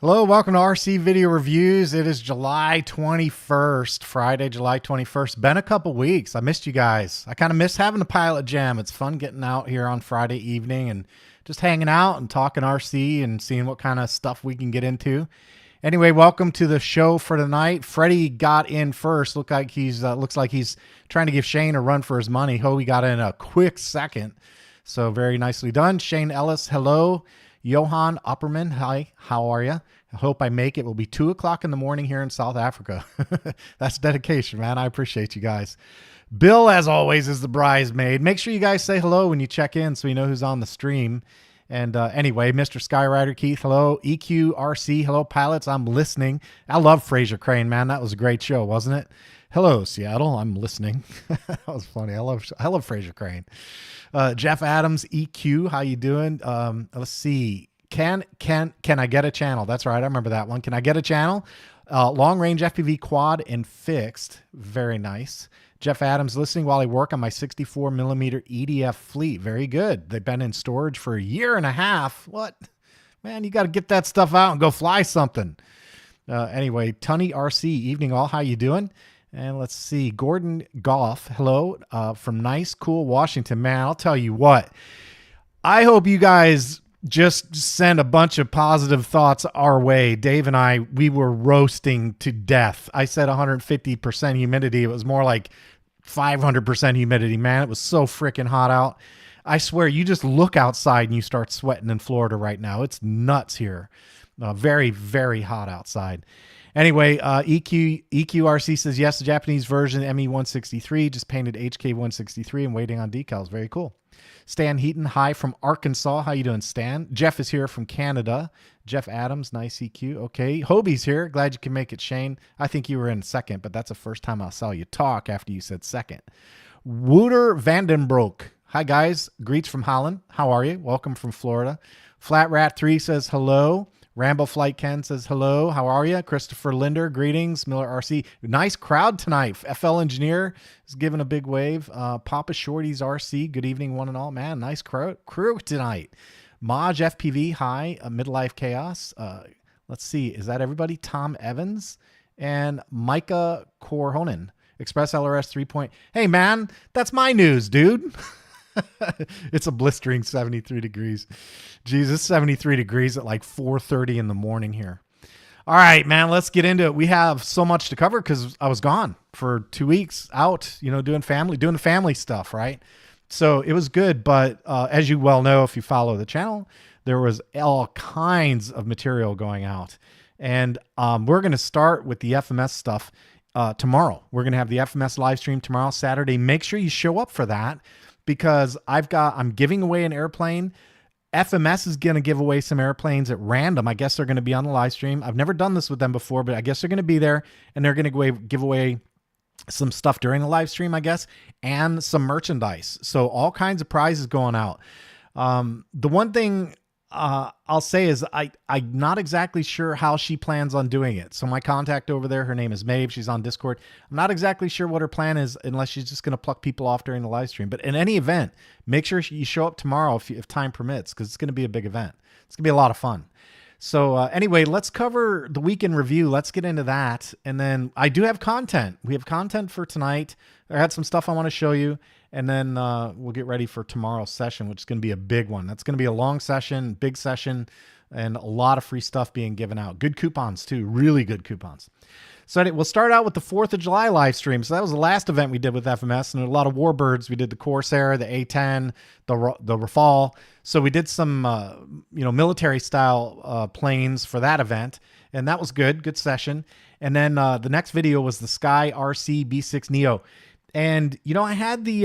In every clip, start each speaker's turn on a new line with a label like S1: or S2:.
S1: Hello, welcome to RC Video Reviews. It is July 21st, Friday, July 21st. Been a couple weeks. I missed you guys. I kind of miss having the pilot jam. It's fun getting out here on Friday evening and just hanging out and talking RC and seeing what kind of stuff we can get into. Anyway, welcome to the show for tonight. Freddie got in first. Looks like he's trying to give Shane a run for his money. Hobie got in a quick second. So very nicely done. Shane Ellis, hello. Johan Upperman, hi, how are you? I hope I make it. It will be 2 o'clock in the morning here in South Africa. That's dedication, man. I appreciate you guys. Bill, as always, is the bridesmaid. Make sure you guys say hello when you check in so you know who's on the stream. And anyway, Mr. Skyrider Keith, hello. EQ RC, hello, pilots. I'm listening. I love Fraser Crane, man. That was a great show, wasn't it? Hello, Seattle. I'm listening. That was funny. I love Fraser Crane. Jeff Adams, EQ, how you doing? Let's see. Can I get a channel? That's right. I remember that one. Can I get a channel? Long range FPV quad and fixed. Very nice. Jeff Adams, listening while I work on my 64 millimeter EDF fleet. Very good. They've been in storage for a year and a half. What? Man, you got to get that stuff out and go fly something. Anyway, Tunny RC, evening all. How you doing? And let's see, Gordon Goff, hello, from nice, cool Washington. Man, I'll tell you what, I hope you guys just send a bunch of positive thoughts our way. Dave and I, we were roasting to death. I said 150% humidity. It was more like 500% humidity, man. It was so freaking hot out. I swear, you just look outside and you start sweating in Florida right now. It's nuts here. Very, very hot outside. Anyway, EQRC says, yes, the Japanese version, ME163, just painted HK163 and waiting on decals. Very cool. Stan Heaton, hi from Arkansas. How you doing, Stan? Jeff is here from Canada. Jeff Adams, nice EQ. Okay, Hobie's here. Glad you can make it, Shane. I think you were in second, but that's the first time I saw you talk after you said second. Wouter Vandenbroek. Hi, guys. Greets from Holland. How are you? Welcome from Florida. Flat Rat 3 says hello. Rambo Flight Ken says hello. How are you? Christopher Linder, greetings. Miller RC. Nice crowd tonight. FL Engineer is giving a big wave. Papa Shorty's RC. Good evening, one and all. Man, nice crew tonight. Maj FPV. Hi. Midlife Chaos. Let's see. Is that everybody? Tom Evans and Micah Korhonen. Express LRS 3. Hey, man, that's my news, dude. It's a blistering 73 degrees. Jesus, 73 degrees at like 4:30 in the morning here. All right, man, let's get into it. We have so much to cover because I was gone for 2 weeks out, doing the family stuff, right? So it was good. But as you well know, if you follow the channel, there was all kinds of material going out. And we're going to start with the FMS stuff tomorrow. We're going to have the FMS live stream tomorrow, Saturday. Make sure you show up for that, because I'm giving away an airplane. FMS is going to give away some airplanes at random. I guess they're going to be on the live stream. I've never done this with them before, but I guess they're going to be there, and they're going to give away some stuff during the live stream, I guess, and some merchandise. So all kinds of prizes going out. The one thing I'll say is I'm not exactly sure how she plans on doing it. So my contact over there, her name is Maeve. She's on Discord. I'm not exactly sure what her plan is, unless she's just going to pluck people off during the live stream. But in any event, make sure you show up tomorrow if time permits, because it's going to be a big event. It's going to be a lot of fun. So anyway, let's cover the weekend review. Let's get into that. And then I do have content. We have content for tonight. I had some stuff I want to show you. And then we'll get ready for tomorrow's session, which is going to be a big one. That's going to be a long session, big session, and a lot of free stuff being given out. Good coupons, too. Really good coupons. So we'll start out with the 4th of July live stream. So that was the last event we did with FMS, and a lot of Warbirds. We did the Corsair, the A-10, the Rafale. So we did some military-style planes for that event, and that was good. Good session. And then the next video was the Sky RC B6 Neo. And, I had the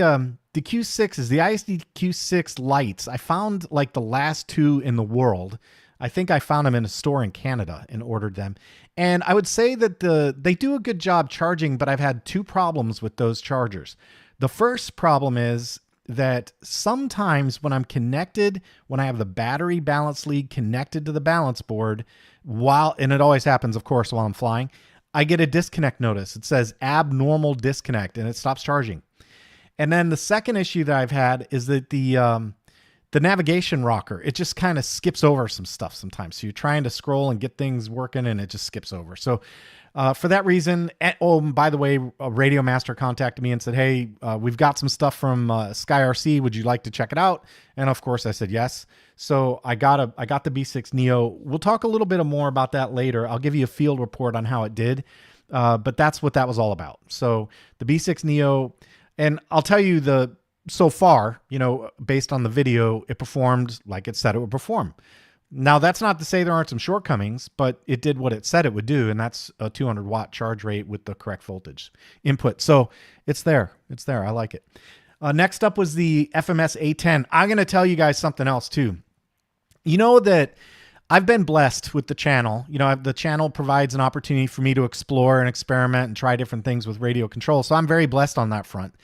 S1: Q6s, the ISD Q6 lights. I found like the last two in the world. I think I found them in a store in Canada and ordered them. And I would say that they do a good job charging, but I've had two problems with those chargers. The first problem is that sometimes when I'm connected, when I have the battery balance lead connected to the balance board, and it always happens, of course, while I'm flying, I get a disconnect notice. It says abnormal disconnect, and it stops charging. And then the second issue that I've had is that the the navigation rocker, it just kind of skips over some stuff sometimes. So you're trying to scroll and get things working and it just skips over. So for that reason, oh, by the way, Radio Master contacted me and said, hey, we've got some stuff from SkyRC. Would you like to check it out? And of course I said yes. So I got the B6 Neo. We'll talk a little bit more about that later. I'll give you a field report on how it did. But that's what that was all about. So the B6 Neo, and I'll tell you so far, you know, based on the video, it performed like it said it would perform. Now, that's not to say there aren't some shortcomings, but it did what it said it would do, and that's a 200 watt charge rate with the correct voltage input. So it's there. It's there. I like it. Next up was the FMS A10. I'm going to tell you guys something else too. You know that I've been blessed with the channel. You know, the channel provides an opportunity for me to explore and experiment and try different things with radio control. So I'm very blessed on that front.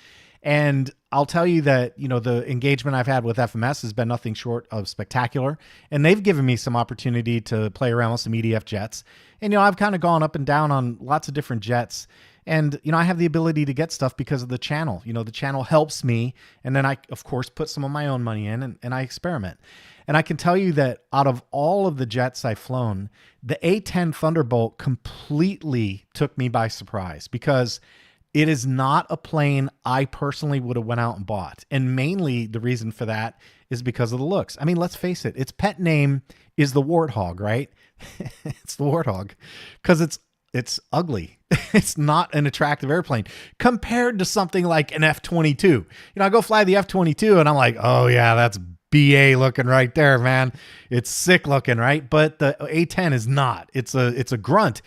S1: And I'll tell you that, you know, the engagement I've had with FMS has been nothing short of spectacular. And they've given me some opportunity to play around with some EDF jets. And, you know, I've kind of gone up and down on lots of different jets. And, you know, I have the ability to get stuff because of the channel. You know, the channel helps me. And then I, of course, put some of my own money in and I experiment. And I can tell you that out of all of the jets I've flown, the A10 Thunderbolt completely took me by surprise because it is not a plane I personally would have went out and bought. And mainly the reason for that is because of the looks. I mean, let's face it, its pet name is the Warthog, right? It's the Warthog because it's ugly. It's not an attractive airplane compared to something like an F-22. You know, I go fly the F-22 and I'm like, oh yeah, that's BA looking right there, man. It's sick looking, right? But the A-10 is not. It's a grunt,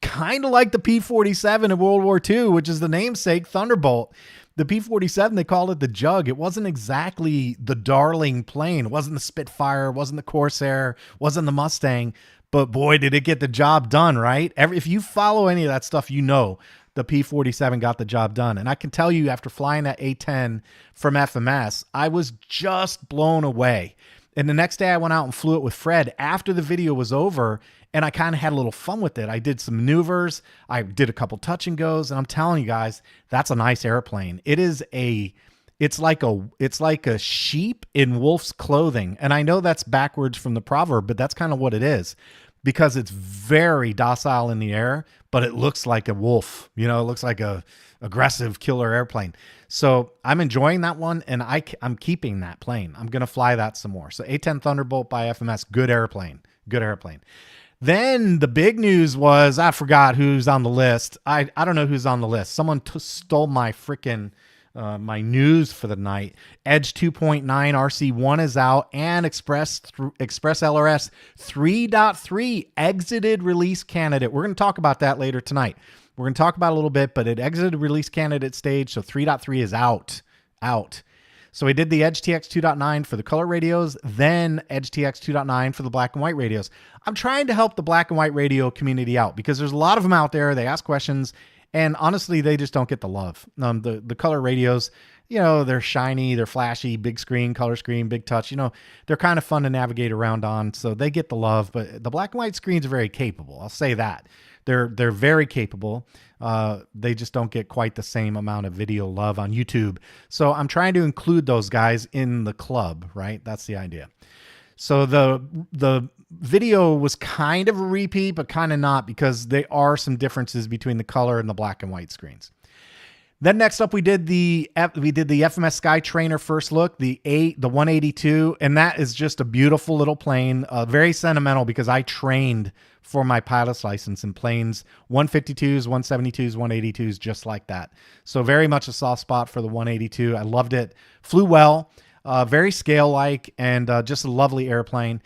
S1: kind of like the P-47 in World War II, which is the namesake Thunderbolt. The P-47, they called it the Jug. It wasn't exactly the darling plane. It wasn't the Spitfire, it wasn't the Corsair, it wasn't the Mustang, but boy, did it get the job done, right? If you follow any of that stuff, you know the P-47 got the job done. And I can tell you, after flying that A-10 from FMS, I was just blown away. And the next day I went out and flew it with Fred after the video was over, and I kind of had a little fun with it. I did some maneuvers. I did a couple touch and goes, and I'm telling you guys, that's a nice airplane. It's like a sheep in wolf's clothing. And I know that's backwards from the proverb, but that's kind of what it is, because it's very docile in the air, but it looks like a wolf. You know, it looks like a aggressive killer airplane. So I'm enjoying that one, and I'm keeping that plane. I'm going to fly that some more. So A-10 Thunderbolt by FMS, good airplane, good airplane. Then the big news was, I forgot who's on the list. I don't know who's on the list. Someone stole my freaking my news for the night. Edge 2.9 RC1 is out, and Express LRS 3.3 exited release candidate. We're going to talk about that later tonight. We're going to talk about it a little bit, but it exited release candidate stage, so 3.3 is out. So we did the EdgeTX 2.9 for the color radios, then EdgeTX 2.9 for the black and white radios. I'm trying to help the black and white radio community out because there's a lot of them out there. They ask questions, and honestly, they just don't get the love. The color radios, you know, they're shiny, they're flashy, big screen, color screen, big touch. You know, they're kind of fun to navigate around on, so they get the love. But the black and white screens are very capable. I'll say that. They're very capable. They just don't get quite the same amount of video love on YouTube. So I'm trying to include those guys in the club, right? That's the idea. So the video was kind of a repeat, but kind of not, because there are some differences between the color and the black and white screens. Then next up, we did the FMS Sky Trainer first look, the 182, and that is just a beautiful little plane, very sentimental because I trained for my pilot's license in planes 152s, 172s, 182s, just like that. So very much a soft spot for the 182. I loved it. Flew well, very scale-like, and just a lovely airplane.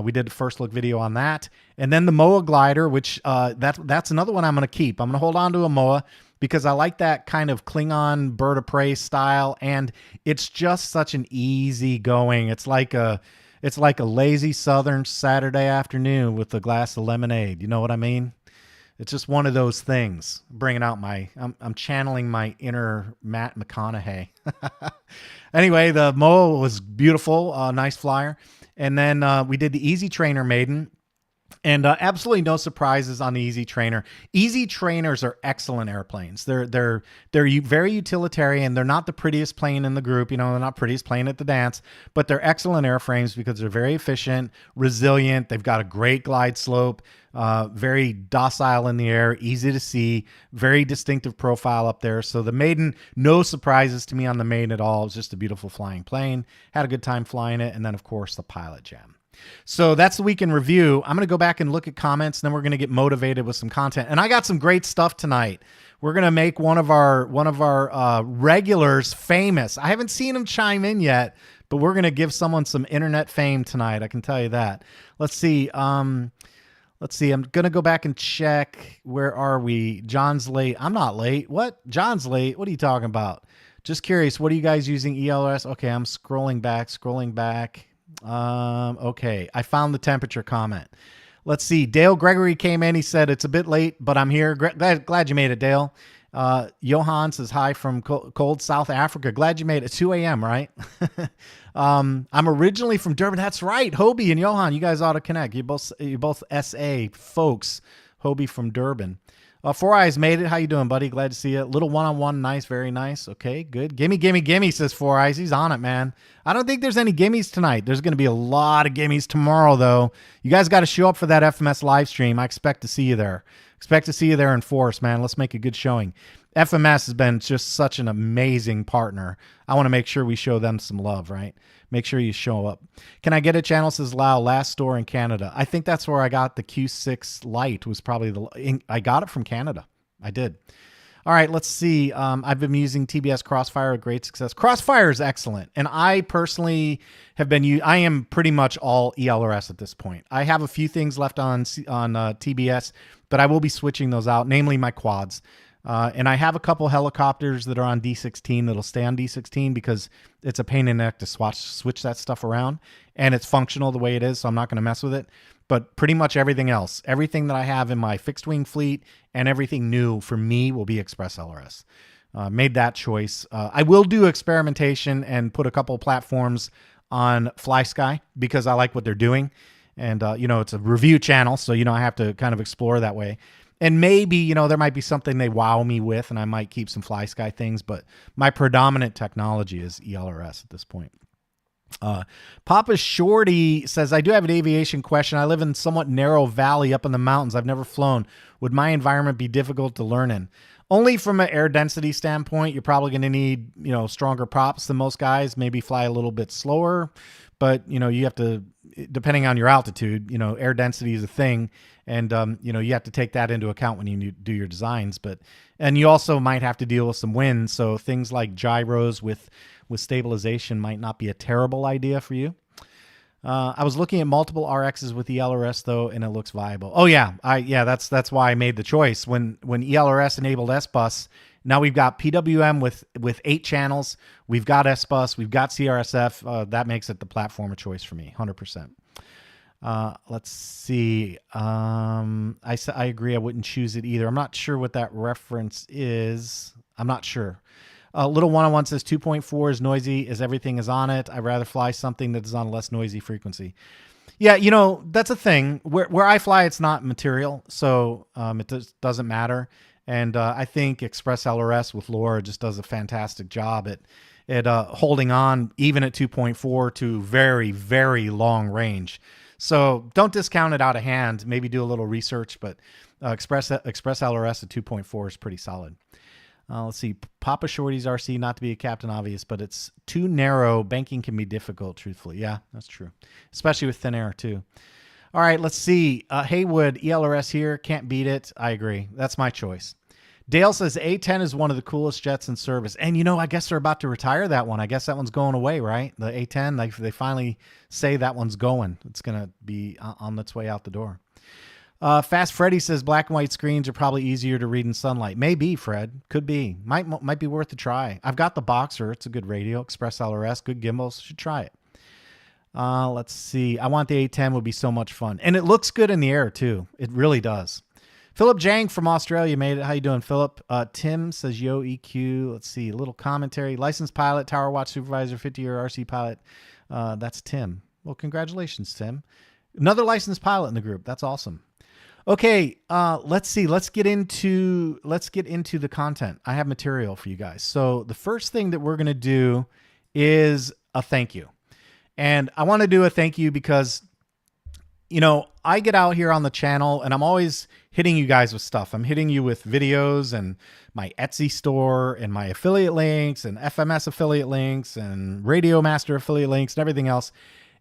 S1: We did a first look video on that. And then the MOA glider, which that's another one I'm going to keep. I'm going to hold on to a MOA because I like that kind of Klingon bird of prey style, and it's just such an easy going. It's like a lazy southern Saturday afternoon with a glass of lemonade. You know what I mean? It's just one of those things. Bringing out I'm channeling my inner Matt McConaughey. Anyway, the MOA was beautiful, nice flyer. And then we did the Easy Trainer Maiden. And absolutely no surprises on the Easy Trainer. Easy Trainers are excellent airplanes. They're very utilitarian. They're not the prettiest plane in the group. You know, they're not prettiest plane at the dance, but they're excellent airframes because they're very efficient, resilient. They've got a great glide slope, very docile in the air, easy to see, very distinctive profile up there. So the Maiden, no surprises to me on the Maiden at all. It was just a beautiful flying plane. Had a good time flying it. And then, of course, the PilotJam. So that's the week in review. I'm going to go back and look at comments, and then we're going to get motivated with some content. And I got some great stuff tonight. We're going to make one of our regulars famous. I haven't seen him chime in yet, but we're going to give someone some internet fame tonight. I can tell you that. Let's see. I'm going to go back and check. Where are we? John's late. I'm not late. What? John's late. What are you talking about? Just curious. What are you guys using ELRS? Okay, I'm scrolling back. Okay, I found the temperature comment. Let's see. Dale Gregory came in. He said, it's a bit late, but I'm here. Glad you made it, Dale. Johan says, hi from cold South Africa. Glad you made it. 2 a.m., right? I'm originally from Durban. That's right. Hobie and Johan, you guys ought to connect. You're both SA folks. Hobie from Durban. Four Eyes made it. How you doing, buddy? Glad to see you. Little one-on-one. Nice. Very nice. Okay, good. Gimme, says Four Eyes. He's on it, man. I don't think there's any gimmies tonight. There's going to be a lot of gimmies tomorrow, though. You guys got to show up for that FMS live stream. I expect to see you there. Expect to see you there in force, man. Let's make a good showing. FMS has been just such an amazing partner. I want to make sure we show them some love, right? Make sure you show up. Can I get a channel? Says Lau, last store in Canada. I think that's where I got the Q6 Lite. Was probably I got it from Canada. I did. All right, let's see. I've been using TBS Crossfire with great success. Crossfire is excellent, and I personally have been. I am pretty much all ELRS at this point. I have a few things left on TBS, but I will be switching those out, namely my quads. And I have a couple helicopters that are on D16 that'll stay on D16 because it's a pain in the neck to switch that stuff around, and it's functional the way it is, so I'm not going to mess with it. But pretty much everything else, everything that I have in my fixed wing fleet and everything new for me will be Express LRS. Made that choice. I will do experimentation and put a couple of platforms on FlySky because I like what they're doing. And, it's a review channel, so, I have to kind of explore that way. And maybe, there might be something they wow me with, and I might keep some FlySky things, but my predominant technology is ELRS at this point. Papa Shorty says, I do have an aviation question. I live in somewhat narrow valley up in the mountains. I've never flown. Would my environment be difficult to learn in? Only from an air density standpoint. You're probably going to need, stronger props than most guys, maybe fly a little bit slower, but, you have to, depending on your altitude, air density is a thing. And, you have to take that into account when you do your designs, and you also might have to deal with some wind. So things like gyros with stabilization might not be a terrible idea for you. I was looking at multiple RXs with ELRS though, and it looks viable. Oh yeah. That's why I made the choice when ELRS enabled S-Bus. Now we've got PWM with 8 channels. We've got S-Bus. We've got CRSF. That makes it the platform of choice for me, 100%. Let's see. I agree. I wouldn't choose it either. I'm not sure what that reference is. I'm not sure. Little one-on-one says 2.4 is noisy as everything is on it. I'd rather fly something that is on a less noisy frequency. Yeah, that's a thing. Where I fly, it's not material, so it doesn't matter. And I think Express LRS with Laura just does a fantastic job at holding on, even at 2.4, to very, very long range. So don't discount it out of hand. Maybe do a little research, but Express LRS at 2.4 is pretty solid. Let's see. Papa Shorty's RC, not to be a captain obvious, but it's too narrow. Banking can be difficult, truthfully. Yeah, that's true. Especially with thin air, too. All right, let's see. Haywood, ELRS here. Can't beat it. I agree. That's my choice. Dale says A-10 is one of the coolest jets in service. And, I guess they're about to retire that one. I guess that one's going away, right? The A-10, they finally say that one's going. It's going to be on its way out the door. Fast Freddy says black and white screens are probably easier to read in sunlight. Maybe, Fred. Could be. Might be worth a try. I've got the Boxer. It's a good radio. Express LRS. Good gimbals. Should try it. Let's see. I want the A-10. Would be so much fun. And it looks good in the air, too. It really does. Philip Jang from Australia made it. How you doing, Philip? Tim says, yo, EQ. Let's see. A little commentary. Licensed pilot, tower watch supervisor, 50-year RC pilot. That's Tim. Well, congratulations, Tim. Another licensed pilot in the group. That's awesome. Okay, let's see. Let's get into the content. I have material for you guys. So the first thing that we're going to do is a thank you. And I want to do a thank you because, you know, I get out here on the channel and I'm always hitting you guys with stuff. I'm hitting you with videos and my Etsy store and my affiliate links and FMS affiliate links and Radio Master affiliate links and everything else.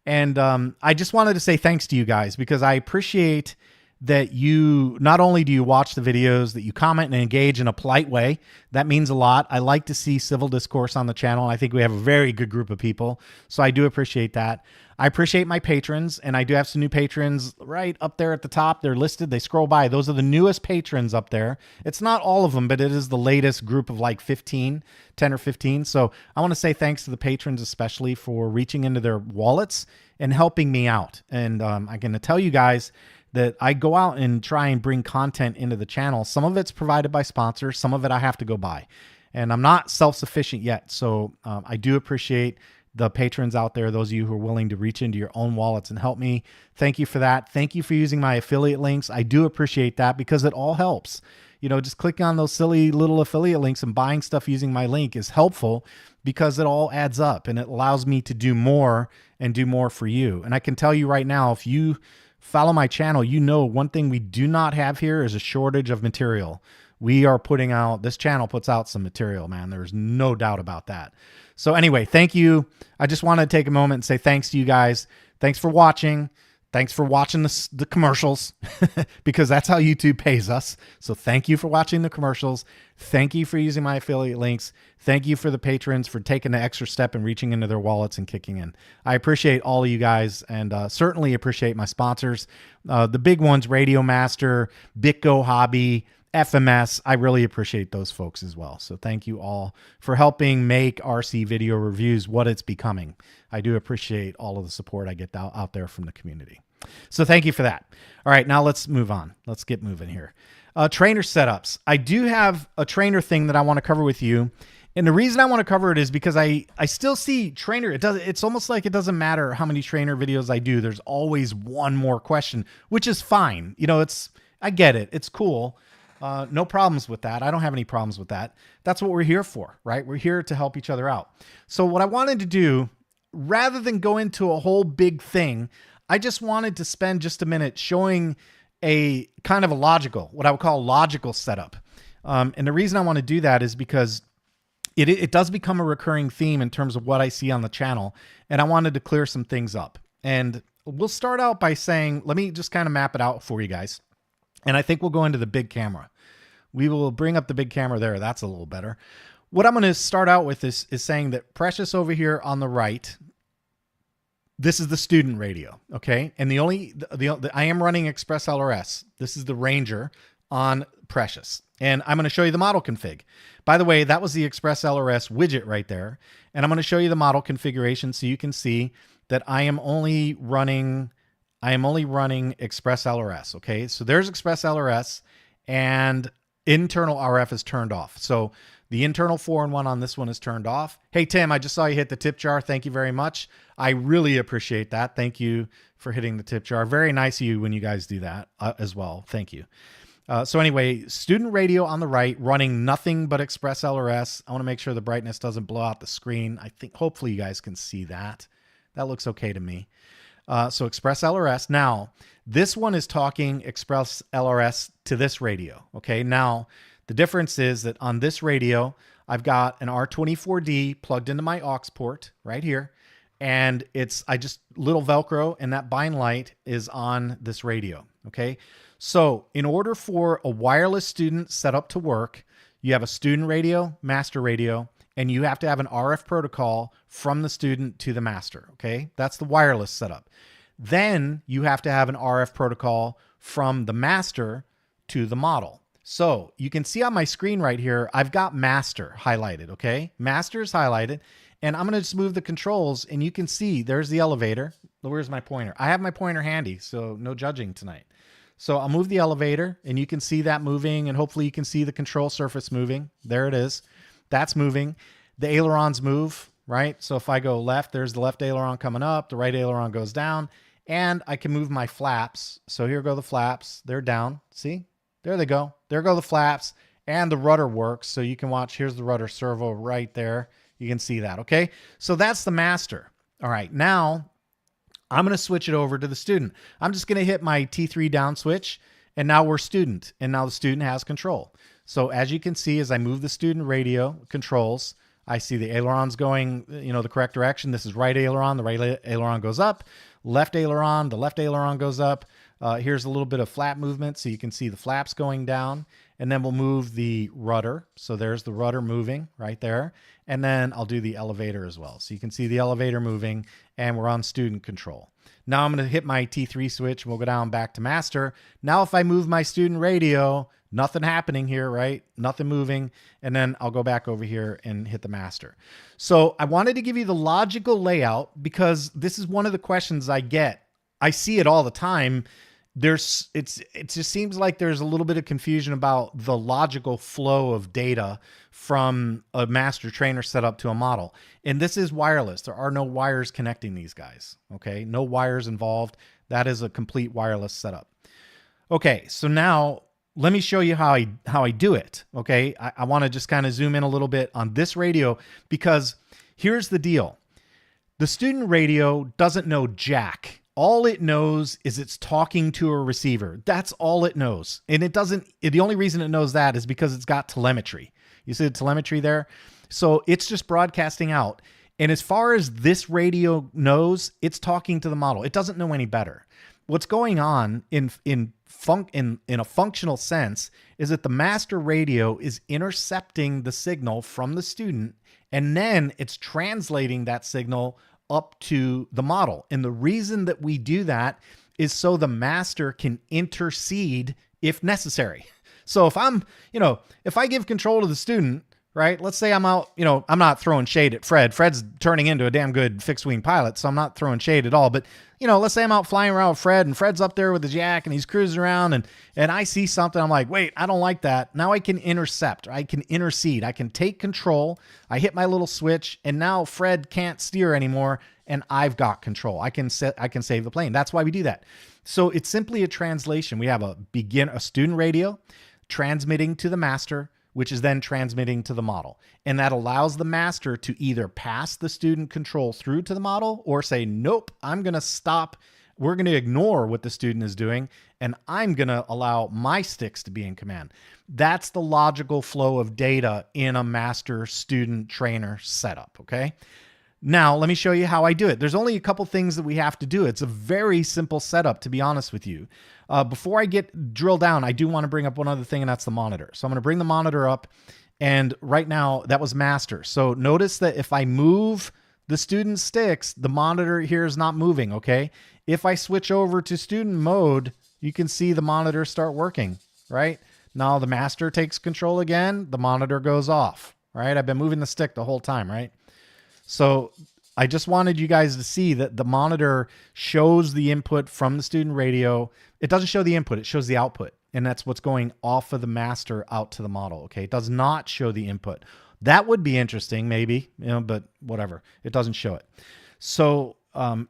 S1: And I just wanted to say thanks to you guys because I appreciate that you, not only do you watch the videos, that you comment and engage in a polite way. That means a lot. I like to see civil discourse on the channel. I think we have a very good group of people. So I do appreciate that. I appreciate my patrons, and I do have some new patrons right up there at the top. They're listed. They scroll by. Those are the newest patrons up there. It's not all of them, but it is the latest group of like 10 or 15. So I want to say thanks to the patrons, especially for reaching into their wallets and helping me out. And I'm going to tell you guys that I go out and try and bring content into the channel. Some of it's provided by sponsors. Some of it I have to go buy. And I'm not self-sufficient yet. So I do appreciate the patrons out there, those of you who are willing to reach into your own wallets and help me. Thank you for that. Thank you for using my affiliate links. I do appreciate that because it all helps. You know, just clicking on those silly little affiliate links and buying stuff using my link is helpful because it all adds up and it allows me to do more and do more for you. And I can tell you right now, if you follow my channel, you know one thing we do not have here is a shortage of material. We are putting out, this channel puts out some material, man. There's no doubt about that. So anyway, thank you. I just want to take a moment and say thanks to you guys. Thanks for watching. Thanks for watching the commercials because that's how YouTube pays us. So thank you for watching the commercials. Thank you for using my affiliate links. Thank you for the patrons for taking the extra step and reaching into their wallets and kicking in. I appreciate all of you guys and certainly appreciate my sponsors. The big ones, Radio Master, BitGo Hobby, FMS. I really appreciate those folks as well. So thank you all for helping make RC Video Reviews what it's becoming. I do appreciate all of the support I get out there from the community. So thank you for that. All right, now let's move on. Let's get moving here. Trainer setups. I do have a trainer thing that I want to cover with you. And the reason I want to cover it is because I still see trainer. It's almost like it doesn't matter how many trainer videos I do. There's always one more question, which is fine. You know, I get it. It's cool. No problems with that. I don't have any problems with that. That's what we're here for, right? We're here to help each other out. So what I wanted to do, rather than go into a whole big thing, I just wanted to spend just a minute showing a kind of a logical, what I would call a logical setup. And the reason I want to do that is because it does become a recurring theme in terms of what I see on the channel. And I wanted to clear some things up. And we'll start out by saying, let me just kind of map it out for you guys. And I think we'll go into the big camera. We will bring up the big camera there. That's a little better. What I'm going to start out with is saying that Precious over here on the right, this is the student radio, okay? And I am running Express LRS. This is the Ranger on Precious. And I'm going to show you the model config. By the way, that was the Express LRS widget right there. And I'm going to show you the model configuration so you can see that I am only running Express LRS, okay? So there's Express LRS and internal RF is turned off. So the internal 4-in-1 on this one is turned off. Hey, Tim, I just saw you hit the tip jar. Thank you very much. I really appreciate that. Thank you for hitting the tip jar. Very nice of you when you guys do that as well. Thank you. So anyway, student radio on the right, running nothing but Express LRS. I want to make sure the brightness doesn't blow out the screen. I think hopefully you guys can see that. That looks okay to me. So Express LRS. Now, this one is talking Express LRS to this radio. Okay. Now, the difference is that on this radio, I've got an R24D plugged into my aux port right here. And I just little Velcro and that bind light is on this radio. Okay. So in order for a wireless student setup to work, you have a student radio, master radio, and you have to have an RF protocol from the student to the master, okay? That's the wireless setup. Then you have to have an RF protocol from the master to the model. So you can see on my screen right here, I've got master highlighted, okay? Master is highlighted, and I'm gonna just move the controls, and you can see there's the elevator. Where's my pointer? I have my pointer handy, so no judging tonight. So I'll move the elevator, and you can see that moving, and hopefully you can see the control surface moving. There it is. That's moving. The ailerons move, right? So if I go left, there's the left aileron coming up, the right aileron goes down, and I can move my flaps. So here go the flaps. They're down. See? There they go. There go the flaps, and the rudder works. So you can watch. Here's the rudder servo right there. You can see that. Okay. So that's the master. All right. Now I'm going to switch it over to the student. I'm just going to hit my T3 down switch, and now we're student, and now the student has control. So as you can see, as I move the student radio controls, I see the ailerons going, the correct direction. This is right aileron. The right aileron goes up. Left aileron, the left aileron goes up. Here's a little bit of flap movement, so you can see the flaps going down. And then we'll move the rudder. So there's the rudder moving right there. And then I'll do the elevator as well. So you can see the elevator moving, and we're on student control. Now I'm going to hit my T3 switch, and we'll go down back to master. Now if I move my student radio, nothing happening here, right? Nothing moving. And then I'll go back over here and hit the master. So I wanted to give you the logical layout because this is one of the questions I get. I see it all the time. It just seems like there's a little bit of confusion about the logical flow of data from a master trainer setup to a model. And this is wireless. There are no wires connecting these guys. Okay. No wires involved. That is a complete wireless setup. Okay. So now let me show you how I do it. Okay. I want to just kind of zoom in a little bit on this radio, because here's the deal. The student radio doesn't know jack. All it knows is it's talking to a receiver. That's all it knows. And the only reason it knows that is because it's got telemetry. You see the telemetry there? So it's just broadcasting out. And as far as this radio knows, it's talking to the model. It doesn't know any better. What's going on in a functional sense is that the master radio is intercepting the signal from the student, and then it's translating that signal up to the model. And the reason that we do that is so the master can intercede if necessary. So if if I give control to the student, right? Let's say I'm out, I'm not throwing shade at Fred. Fred's turning into a damn good fixed wing pilot, so I'm not throwing shade at all. But, let's say I'm out flying around with Fred, and Fred's up there with his yak, and he's cruising around, and I see something. I'm like, wait, I don't like that. Now I can intercept. I can intercede. I can take control. I hit my little switch, and now Fred can't steer anymore, and I've got control. I can save the plane. That's why we do that. So it's simply a translation. We have a student radio transmitting to the master, which is then transmitting to the model. And that allows the master to either pass the student control through to the model or say, nope, I'm going to stop. We're going to ignore what the student is doing, and I'm going to allow my sticks to be in command. That's the logical flow of data in a master student trainer setup. Okay. Now let me show you how I do it. There's only a couple things that we have to do. It's a very simple setup, to be honest with you. Before I drill down, I do want to bring up one other thing, and that's the monitor. So I'm going to bring the monitor up, and right now that was master. So notice that if I move the student sticks, the monitor here is not moving. Okay. If I switch over to student mode, you can see the monitor start working, right? Now the master takes control again. The monitor goes off, right? I've been moving the stick the whole time, right? So I just wanted you guys to see that the monitor shows the input from the student radio. It doesn't show the input, it shows the output. And that's what's going off of the master out to the model. Okay. It does not show the input. That would be interesting, maybe, but whatever. It doesn't show it. So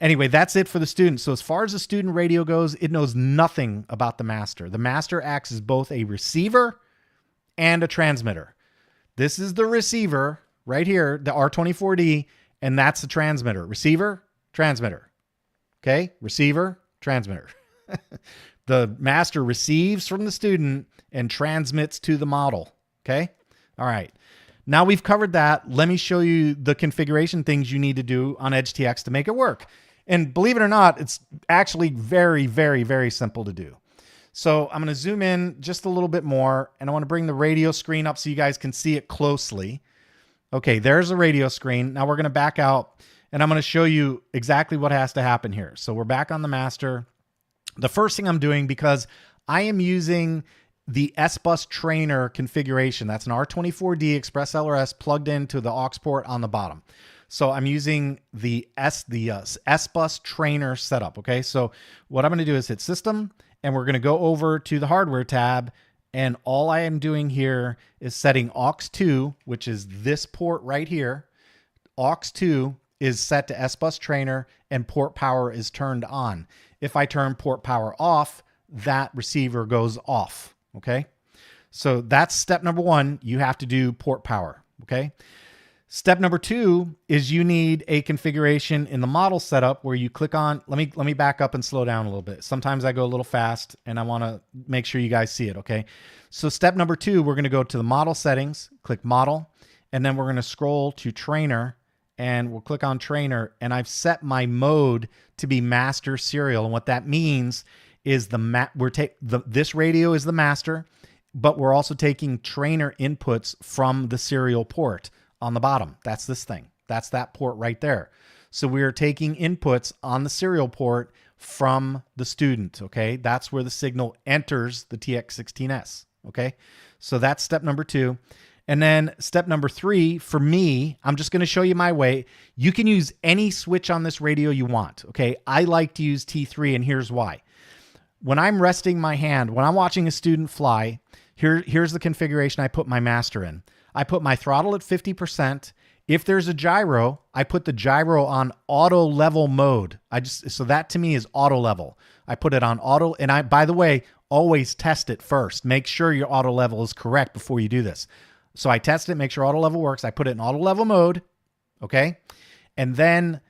S1: anyway, that's it for the student. So as far as the student radio goes, it knows nothing about the master. The master acts as both a receiver and a transmitter. This is the receiver right here, the R24D, and that's the transmitter. Receiver, transmitter. Okay, receiver, transmitter. The master receives from the student and transmits to the model. Okay, all right. Now we've covered that. Let me show you the configuration things you need to do on EdgeTX to make it work. And believe it or not, it's actually very, very, very simple to do. So I'm going to zoom in just a little bit more, and I want to bring the radio screen up so you guys can see it closely. Okay, there's the radio screen. Now we're going to back out, and I'm going to show you exactly what has to happen here. So we're back on the master. The first thing I'm doing, because I am using the S-Bus trainer configuration. That's an R24D Express LRS plugged into the aux port on the bottom. So I'm using the S-Bus trainer setup. Okay, so what I'm going to do is hit System, and we're going to go over to the Hardware tab. And all I am doing here is setting aux 2, which is this port right here, aux 2, is set to S bus trainer and port power is turned on. If I turn port power off, that receiver goes off. Okay. So that's step number one. You have to do port power. Okay. Step number two is you need a configuration in the model setup where you click on, let me back up and slow down a little bit. Sometimes I go a little fast and I want to make sure you guys see it. Okay. So step number two, we're going to go to the model settings, click model, and then we're going to scroll to trainer and we'll click on trainer, and I've set my mode to be master serial. And what that means is this radio is the master, but we're also taking trainer inputs from the serial port on the bottom. That's this thing. That's that port right there. So we're taking inputs on the serial port from the student. Okay. That's where the signal enters the TX16S. Okay. So that's step number two. And then step number three, for me, I'm just going to show you my way. You can use any switch on this radio you want. Okay. I like to use T3, and here's why. When I'm resting my hand, when I'm watching a student fly, here's the configuration I put my master in. I put my throttle at 50%. If there's a gyro, I put the gyro on auto level mode. So that to me is auto level. I put it on auto, and by the way, always test it first. Make sure your auto level is correct before you do this. So I test it, make sure auto level works. I put it in auto level mode. Okay. And then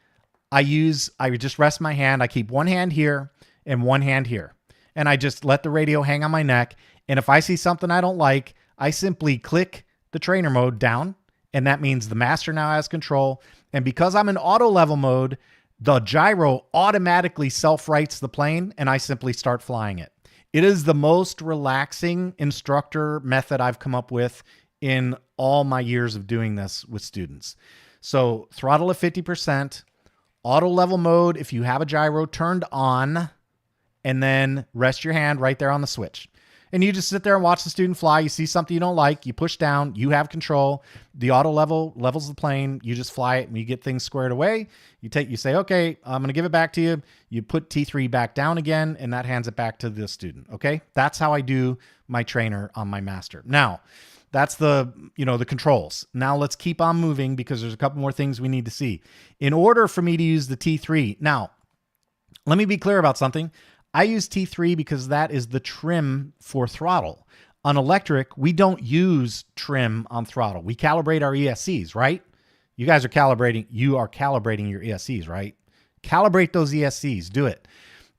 S1: I just rest my hand. I keep one hand here and one hand here. And I just let the radio hang on my neck. And if I see something I don't like, I simply click the trainer mode down. And that means the master now has control. And because I'm in auto level mode, the gyro automatically self-rights the plane and I simply start flying it. It is the most relaxing instructor method I've come up with in all my years of doing this with students. So throttle at 50%, auto level mode if you have a gyro turned on, and then rest your hand right there on the switch. And you just sit there and watch the student fly. You see something you don't like, you push down, you have control. The auto levels the plane. You just fly it and you get things squared away. You say, okay, I'm going to give it back to you. You put T3 back down again, and that hands it back to the student. Okay. That's how I do my trainer on my master. Now, that's the controls. Now let's keep on moving because there's a couple more things we need to see. In order for me to use the T3, now, let me be clear about something. I use T3 because that is the trim for throttle. On electric, we don't use trim on throttle. We calibrate our ESCs, right? You guys are calibrating your ESCs, right? Calibrate those ESCs, do it.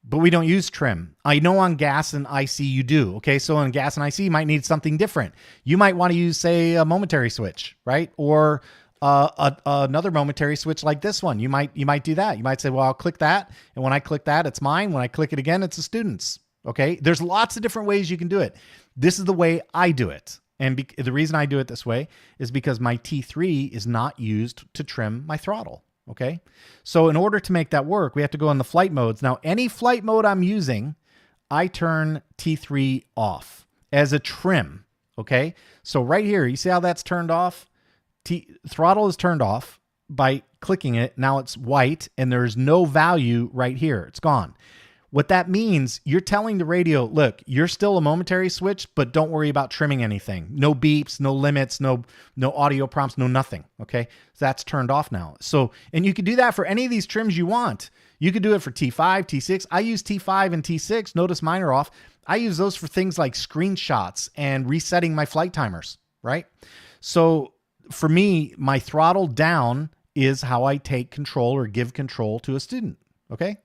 S1: But we don't use trim. I know on gas and IC you do. Okay, so on gas and IC you might need something different. You might want to use, say, a momentary switch, right? Or another momentary switch like this one. You might do that. You might say, well, I'll click that, and when I click that, it's mine. When I click it again, it's a student's. Okay, there's lots of different ways you can do it. This is the way I do it. And the reason I do it this way is because my T3 is not used to trim my throttle. Okay, so in order to make that work, we have to go in the flight modes. Now, any flight mode I'm using, I turn T3 off as a trim. Okay, so right here, you see how that's turned off? Throttle is turned off by clicking it. Now it's white and there's no value right here. It's gone. What that means, you're telling the radio, look, you're still a momentary switch, but don't worry about trimming anything. No beeps, no limits, no audio prompts, no nothing. Okay. So that's turned off now. So, and you could do that for any of these trims you want. You could do it for T5, T6. I use T5 and T6. Notice mine are off. I use those for things like screenshots and resetting my flight timers, right? So for me, my throttle down is how I take control or give control to a student. Okay.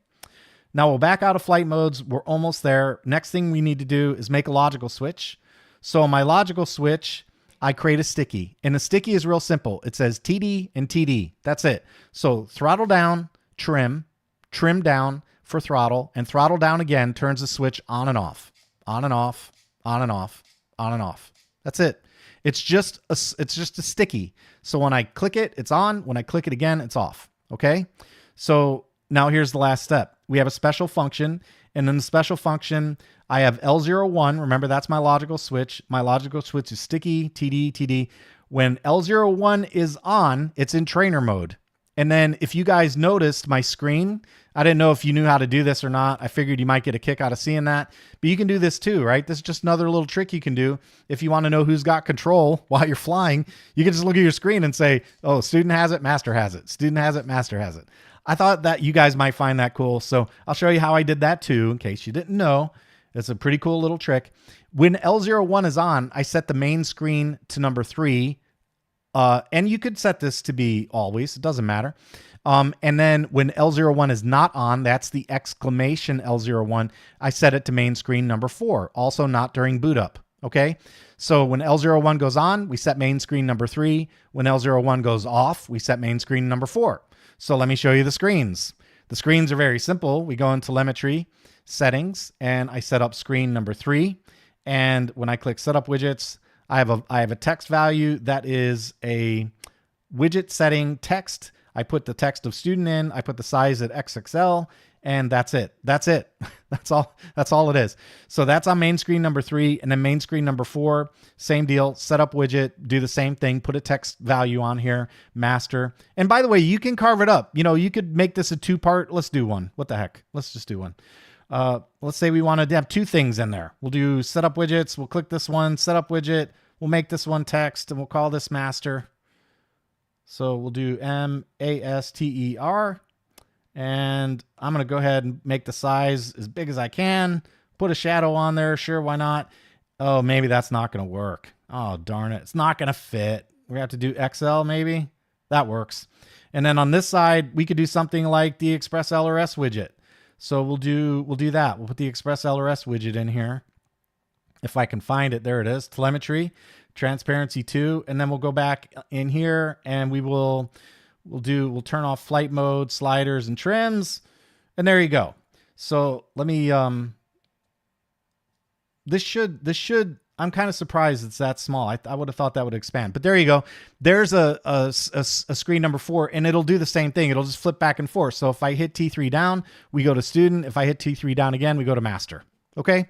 S1: Now we'll back out of flight modes. We're almost there. Next thing we need to do is make a logical switch. So on my logical switch, I create a sticky, and the sticky is real simple. It says TD and TD. That's it. So throttle down, trim down for throttle, and throttle down again turns the switch on and off, on and off, on and off, on and off. That's it. It's just a sticky. So when I click it, it's on. When I click it again, it's off. Okay. So now here's the last step. We have a special function, and in the special function, I have L01. Remember, that's my logical switch. My logical switch is sticky, TD, TD. When L01 is on, it's in trainer mode. And then if you guys noticed my screen, I didn't know if you knew how to do this or not. I figured you might get a kick out of seeing that, but you can do this too, right? This is just another little trick you can do. If you want to know who's got control while you're flying, you can just look at your screen and say, oh, student has it, master has it. Student has it, master has it. I thought that you guys might find that cool. So I'll show you how I did that too, in case you didn't know. It's a pretty cool little trick. When L01 is on, I set the main screen to number 3. And you could set this to be always, it doesn't matter. And then when L01 is not on, that's the exclamation L01. I set it to main screen number 4, also not during boot up. Okay. So when L01 goes on, we set main screen number 3. When L01 goes off, we set main screen number 4. So let me show you the screens. The screens are very simple. We go in telemetry settings and I set up screen number 3. And when I click setup widgets, I have a text value that is a widget setting text. I put the text of student in, I put the size at XXL, and that's it. That's it. That's all it is. So that's on main screen number 3, and then main screen number 4, same deal, setup widget, do the same thing, put a text value on here, master. And by the way, you can carve it up. You know, you could make this a 2-part. Let's do one. What the heck? Let's just do one. Let's say we want to have 2 things in there. We'll do setup widgets. We'll click this one, setup widget. We'll make this one text and we'll call this master. So we'll do master, and I'm going to go ahead and make the size as big as I can. Put a shadow on there. Sure, why not? Oh, maybe that's not going to work. Oh, darn it. It's not going to fit. We have to do XL maybe. That works. And then on this side, we could do something like the Express LRS widget. So we'll do that. We'll put the Express LRS widget in here. If I can find it, there it is. Telemetry, transparency 2, and then we'll go back in here and we'll turn off flight mode, sliders, and trims, and there you go. So let me this should I'm kind of surprised it's that small. I would have thought that would expand, but there you go. There's a screen number 4, and it'll do the same thing. It'll just flip back and forth. So if I hit T3 down, we go to student. If I hit T3 down again, we go to master. Okay.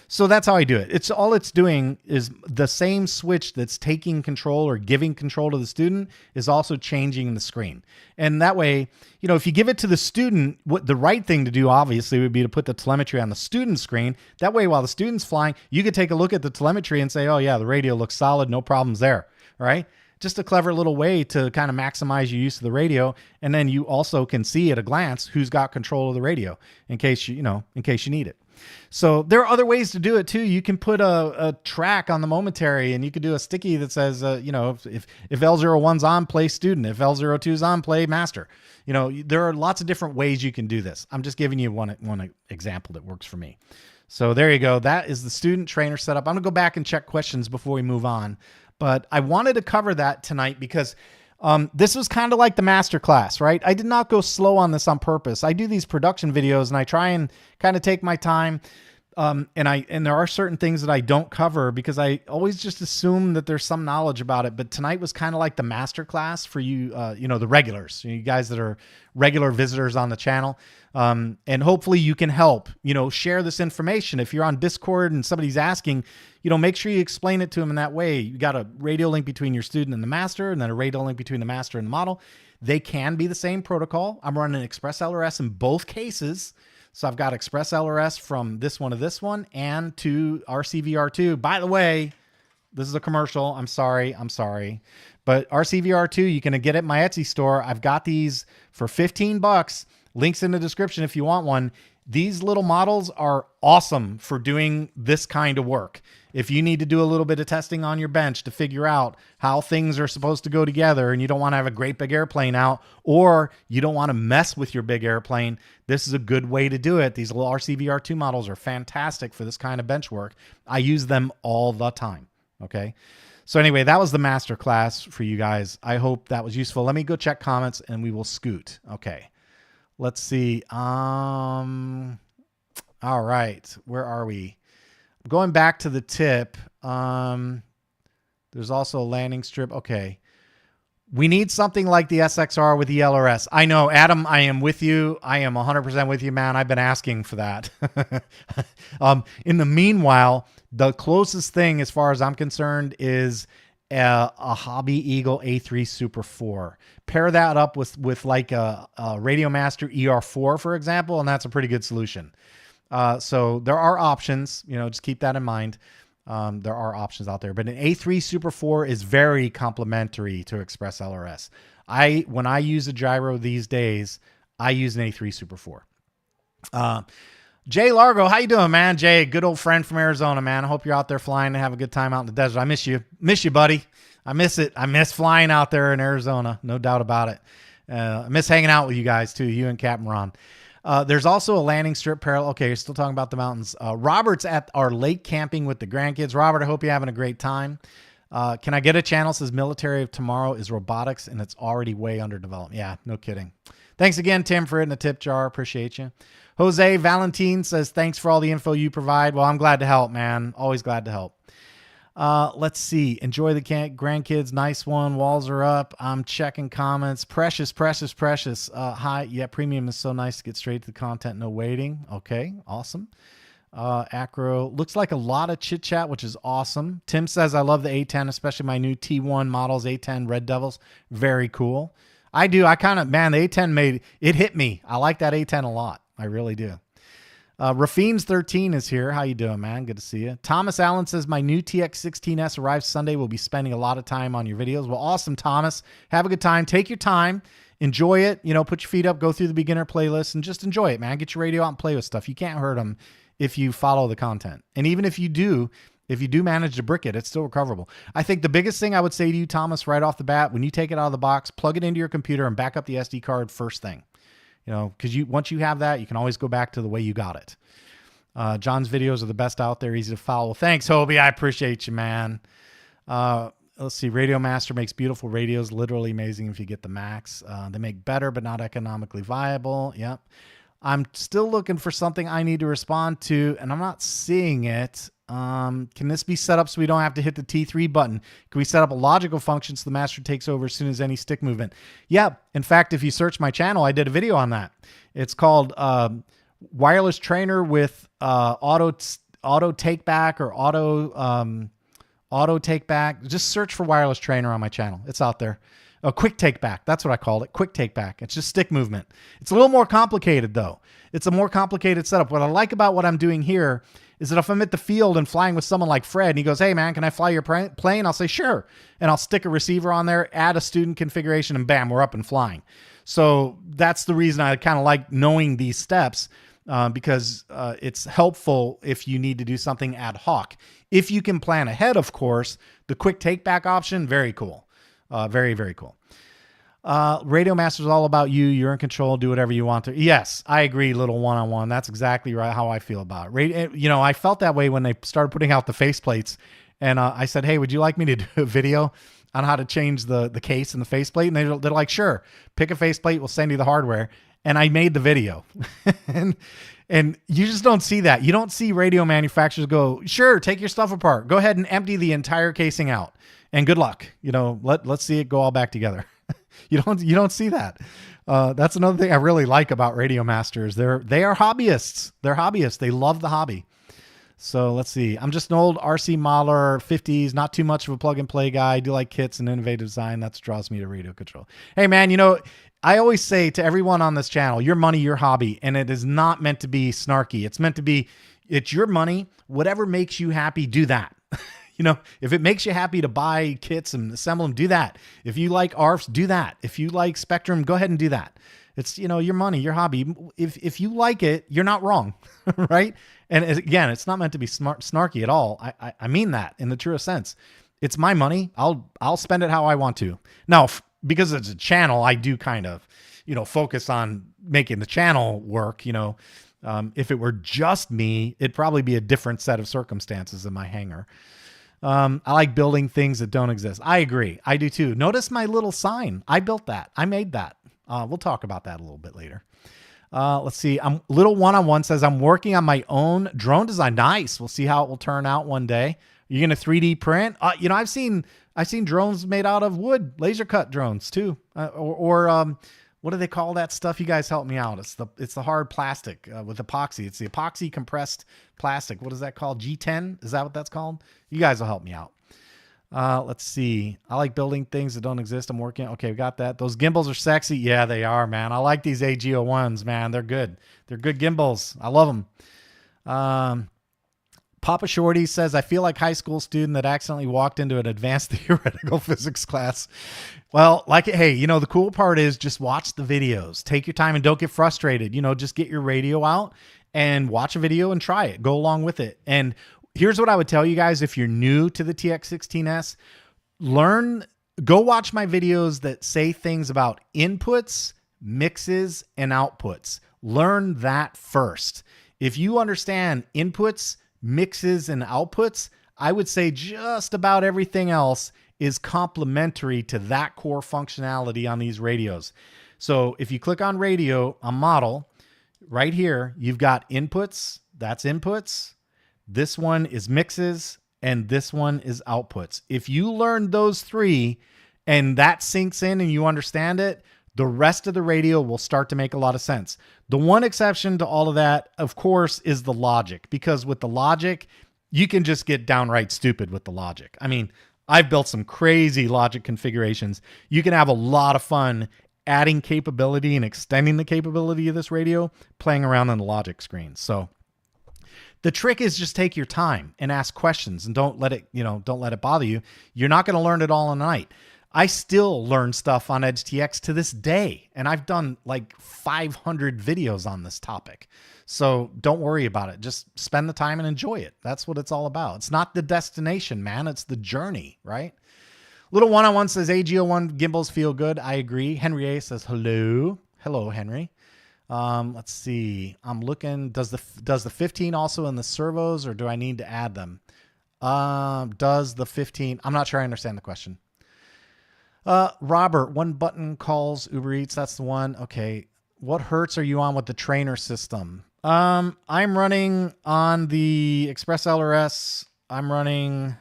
S1: So that's how I do it. All it's doing is the same switch that's taking control or giving control to the student is also changing the screen. And that way, you know, if you give it to the student, what the right thing to do obviously would be to put the telemetry on the student screen. That way, while the student's flying, you could take a look at the telemetry and say, oh yeah, the radio looks solid, no problems there, right? Just a clever little way to kind of maximize your use of the radio. And then you also can see at a glance who's got control of the radio in case you need it. So there are other ways to do it too. You can put a track on the momentary, and you could do a sticky that says, if L01's on, play student. If L02's on, play master. You know, there are lots of different ways you can do this. I'm just giving you one example that works for me. So there you go. That is the student trainer setup. I'm gonna go back and check questions before we move on, but I wanted to cover that tonight because this was kind of like the master class, right? I did not go slow on this on purpose. I do these production videos and I try and kind of take my time. And there are certain things that I don't cover because I always just assume that there's some knowledge about it. But tonight was kind of like the master class for you, the regulars, you guys that are regular visitors on the channel. And hopefully you can help, share this information. If you're on Discord and somebody's asking, make sure you explain it to them in that way. You got a radio link between your student and the master, and then a radio link between the master and the model. They can be the same protocol. I'm running Express LRS in both cases. So I've got Express LRS from this one to this one and to RCVR2. By the way, this is a commercial. I'm sorry. But RCVR2, you can get it at my Etsy store. I've got these for $15. Links in the description if you want one. These little models are awesome for doing this kind of work. If you need to do a little bit of testing on your bench to figure out how things are supposed to go together and you don't want to have a great big airplane out, or you don't want to mess with your big airplane, this is a good way to do it. These little RCVR2 models are fantastic for this kind of bench work. I use them all the time. Okay. So anyway, that was the master class for you guys. I hope that was useful. Let me go check comments and we will scoot. Okay. Let's see. All right. Where are we? Going back to the tip. There's also a landing strip. Okay. We need something like the SXR with the LRS. I know, Adam, I am with you. I am 100% with you, man. I've been asking for that. In the meanwhile, the closest thing, as far as I'm concerned, is a Hobby Eagle A3 Super 4. Pair that up with like a Radiomaster ER4, for example, and that's a pretty good solution. So there are options, just keep that in mind. There are options out there, but an A3 Super 4 is very complementary to Express LRS. When I use a gyro these days, I use an A3 Super 4. Jay Largo, how you doing, man? Jay, good old friend from Arizona, man. I hope you're out there flying and have a good time out in the desert. I miss you, buddy. I miss it. I miss flying out there in Arizona, no doubt about it. I miss hanging out with you guys too, you and Captain Ron. There's also a landing strip parallel. Okay, you're still talking about the mountains. Robert's at our lake camping with the grandkids. Robert, I hope you're having a great time. Can I get a channel that says military of tomorrow is robotics and it's already way under development? Yeah, no kidding. Thanks again, Tim, for hitting the tip jar. Appreciate you. Jose Valentin says, thanks for all the info you provide. Well, I'm glad to help, man. Always glad to help. Let's see. Enjoy the grandkids. Nice one. Walls are up. I'm checking comments. Precious. Hi. Yeah, premium is so nice to get straight to the content. No waiting. Okay. Awesome. Acro. Looks like a lot of chit chat, which is awesome. Tim says, I love the A10, especially my new T1 models, A10 Red Devils. Very cool. I do. The A10 it hit me. I like that A10 a lot. I really do. Rafims13 is here. How you doing, man? Good to see you. Thomas Allen says, my new TX16S arrives Sunday. We'll be spending a lot of time on your videos. Well, awesome, Thomas. Have a good time. Take your time. Enjoy it. Put your feet up, go through the beginner playlist, and just enjoy it, man. Get your radio out and play with stuff. You can't hurt them if you follow the content. And even if you do manage to brick it, it's still recoverable. I think the biggest thing I would say to you, Thomas, right off the bat, when you take it out of the box, plug it into your computer and back up the SD card first thing. Because once you have that, you can always go back to the way you got it. John's videos are the best out there, easy to follow. Thanks, Hobie. I appreciate you, man. Let's see. Radiomaster makes beautiful radios, literally amazing if you get the max. They make better, but not economically viable. Yep. I'm still looking for something I need to respond to, and I'm not seeing it. Can this be set up so we don't have to hit the T3 button? Can we set up a logical function so the master takes over as soon as any stick movement? Yeah. In fact, if you search my channel, I did a video on that. It's called wireless trainer with auto take back or auto take back. Just search for wireless trainer on my channel. It's out there. A quick take back. That's what I called it. Quick take back. It's just stick movement. It's a little more complicated though. It's a more complicated setup. What I like about what I'm doing here is that if I'm at the field and flying with someone like Fred and he goes, hey man, can I fly your plane? I'll say, sure. And I'll stick a receiver on there, add a student configuration, and bam, we're up and flying. So that's the reason I kind of like knowing these steps, because it's helpful if you need to do something ad hoc. If you can plan ahead, of course, the quick take back option, very cool. Very, very cool. Radiomaster is all about you. You're in control. Do whatever you want to. Yes, I agree. Little one-on-one. That's exactly right how I feel about it. I felt that way when they started putting out the faceplates, and I said, "Hey, would you like me to do a video on how to change the case and the faceplate?" And they're like, "Sure. Pick a faceplate. We'll send you the hardware." And I made the video, and you just don't see that. You don't see radio manufacturers go, "Sure, take your stuff apart. Go ahead and empty the entire casing out, and good luck." Let's see it go all back together. You don't see that. That's another thing I really like about Radiomasters. They are hobbyists. They're hobbyists. They love the hobby. So let's see. I'm just an old RC modeler, 50s, not too much of a plug and play guy. I do like kits and innovative design. That draws me to radio control. Hey man, I always say to everyone on this channel, your money, your hobby, and it is not meant to be snarky. It's meant to be, it's your money. Whatever makes you happy, do that. If it makes you happy to buy kits and assemble them, do that. If you like ARFs, do that. If you like Spectrum, go ahead and do that. It's, your money, your hobby. If you like it, you're not wrong, right? And again, it's not meant to be snarky at all. I mean that in the truest sense. It's my money. I'll spend it how I want to. Now, because it's a channel, I do kind of, focus on making the channel work. If it were just me, it'd probably be a different set of circumstances in my hangar. I like building things that don't exist. I agree. I do too. Notice my little sign. I built that. I made that. We'll talk about that a little bit later. Let's see. Little one-on-one says, I'm working on my own drone design. Nice. We'll see how it will turn out one day. You're going to 3D print? I've seen drones made out of wood, laser cut drones too. What do they call that stuff? You guys help me out. It's the hard plastic with epoxy. It's the epoxy compressed plastic. What is that called? G10? Is that what that's called? You guys will help me out. Let's see. I like building things that don't exist. I'm working. Okay, we got that. Those gimbals are sexy. Yeah, they are, man. I like these AG01s, man. They're good. They're good gimbals. I love them. Papa Shorty says, I feel like high school student that accidentally walked into an advanced theoretical physics class. Well, hey, the cool part is just watch the videos. Take your time and don't get frustrated. Just get your radio out and watch a video and try it. Go along with it. And here's what I would tell you guys. If you're new to the TX16S, go watch my videos that say things about inputs, mixes, and outputs. Learn that first. If you understand inputs, mixes, and outputs, I would say just about everything else is complementary to that core functionality on these radios. So if you click on radio, on model, right here, you've got inputs. That's inputs. This one is mixes, and this one is outputs. If you learn those three and that sinks in and you understand it, the rest of the radio will start to make a lot of sense. The one exception to all of that, of course, is the logic, because with the logic, you can just get downright stupid with the logic. I mean, I've built some crazy logic configurations. You can have a lot of fun adding capability and extending the capability of this radio, playing around on the logic screen. So the trick is just take your time and ask questions, and don't let it bother you. You're not going to learn it all in a night. I still learn stuff on EdgeTX to this day, and I've done like 500 videos on this topic. So don't worry about it. Just spend the time and enjoy it. That's what it's all about. It's not the destination, man. It's the journey, right? Little one-on-one says AG01 gimbals feel good. I agree. Henry A says hello. Hello, Henry. Let's see. I'm looking. Does the 15 also in the servos, or do I need to add them? Does the 15? I'm not sure I understand the question. Robert, one button calls Uber Eats. That's the one. Okay. What hertz are you on with the trainer system? I'm running on the Express LRS. I'm running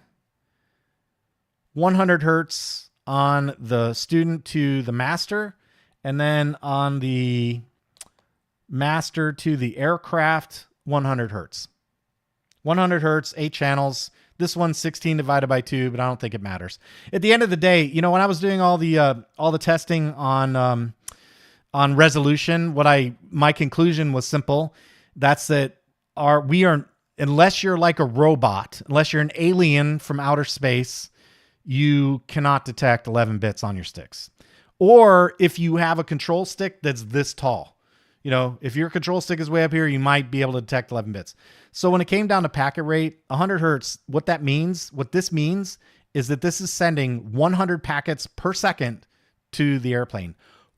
S1: 100 hertz on the student to the master, and then on the master to the aircraft, 100 hertz. 100 hertz, 8 channels. This one's 16 divided by 2, but I don't think it matters. At the end of the day, when I was doing all the testing on resolution, my conclusion was simple. That's that unless you're like a robot, unless you're an alien from outer space, you cannot detect 11 bits on your sticks. Or if you have a control stick that's this tall, if your control stick is way up here, you might be able to detect 11 bits. So when it came down to packet rate, 100 hertz, what this means is that this is sending 100 packets per second to the airplane.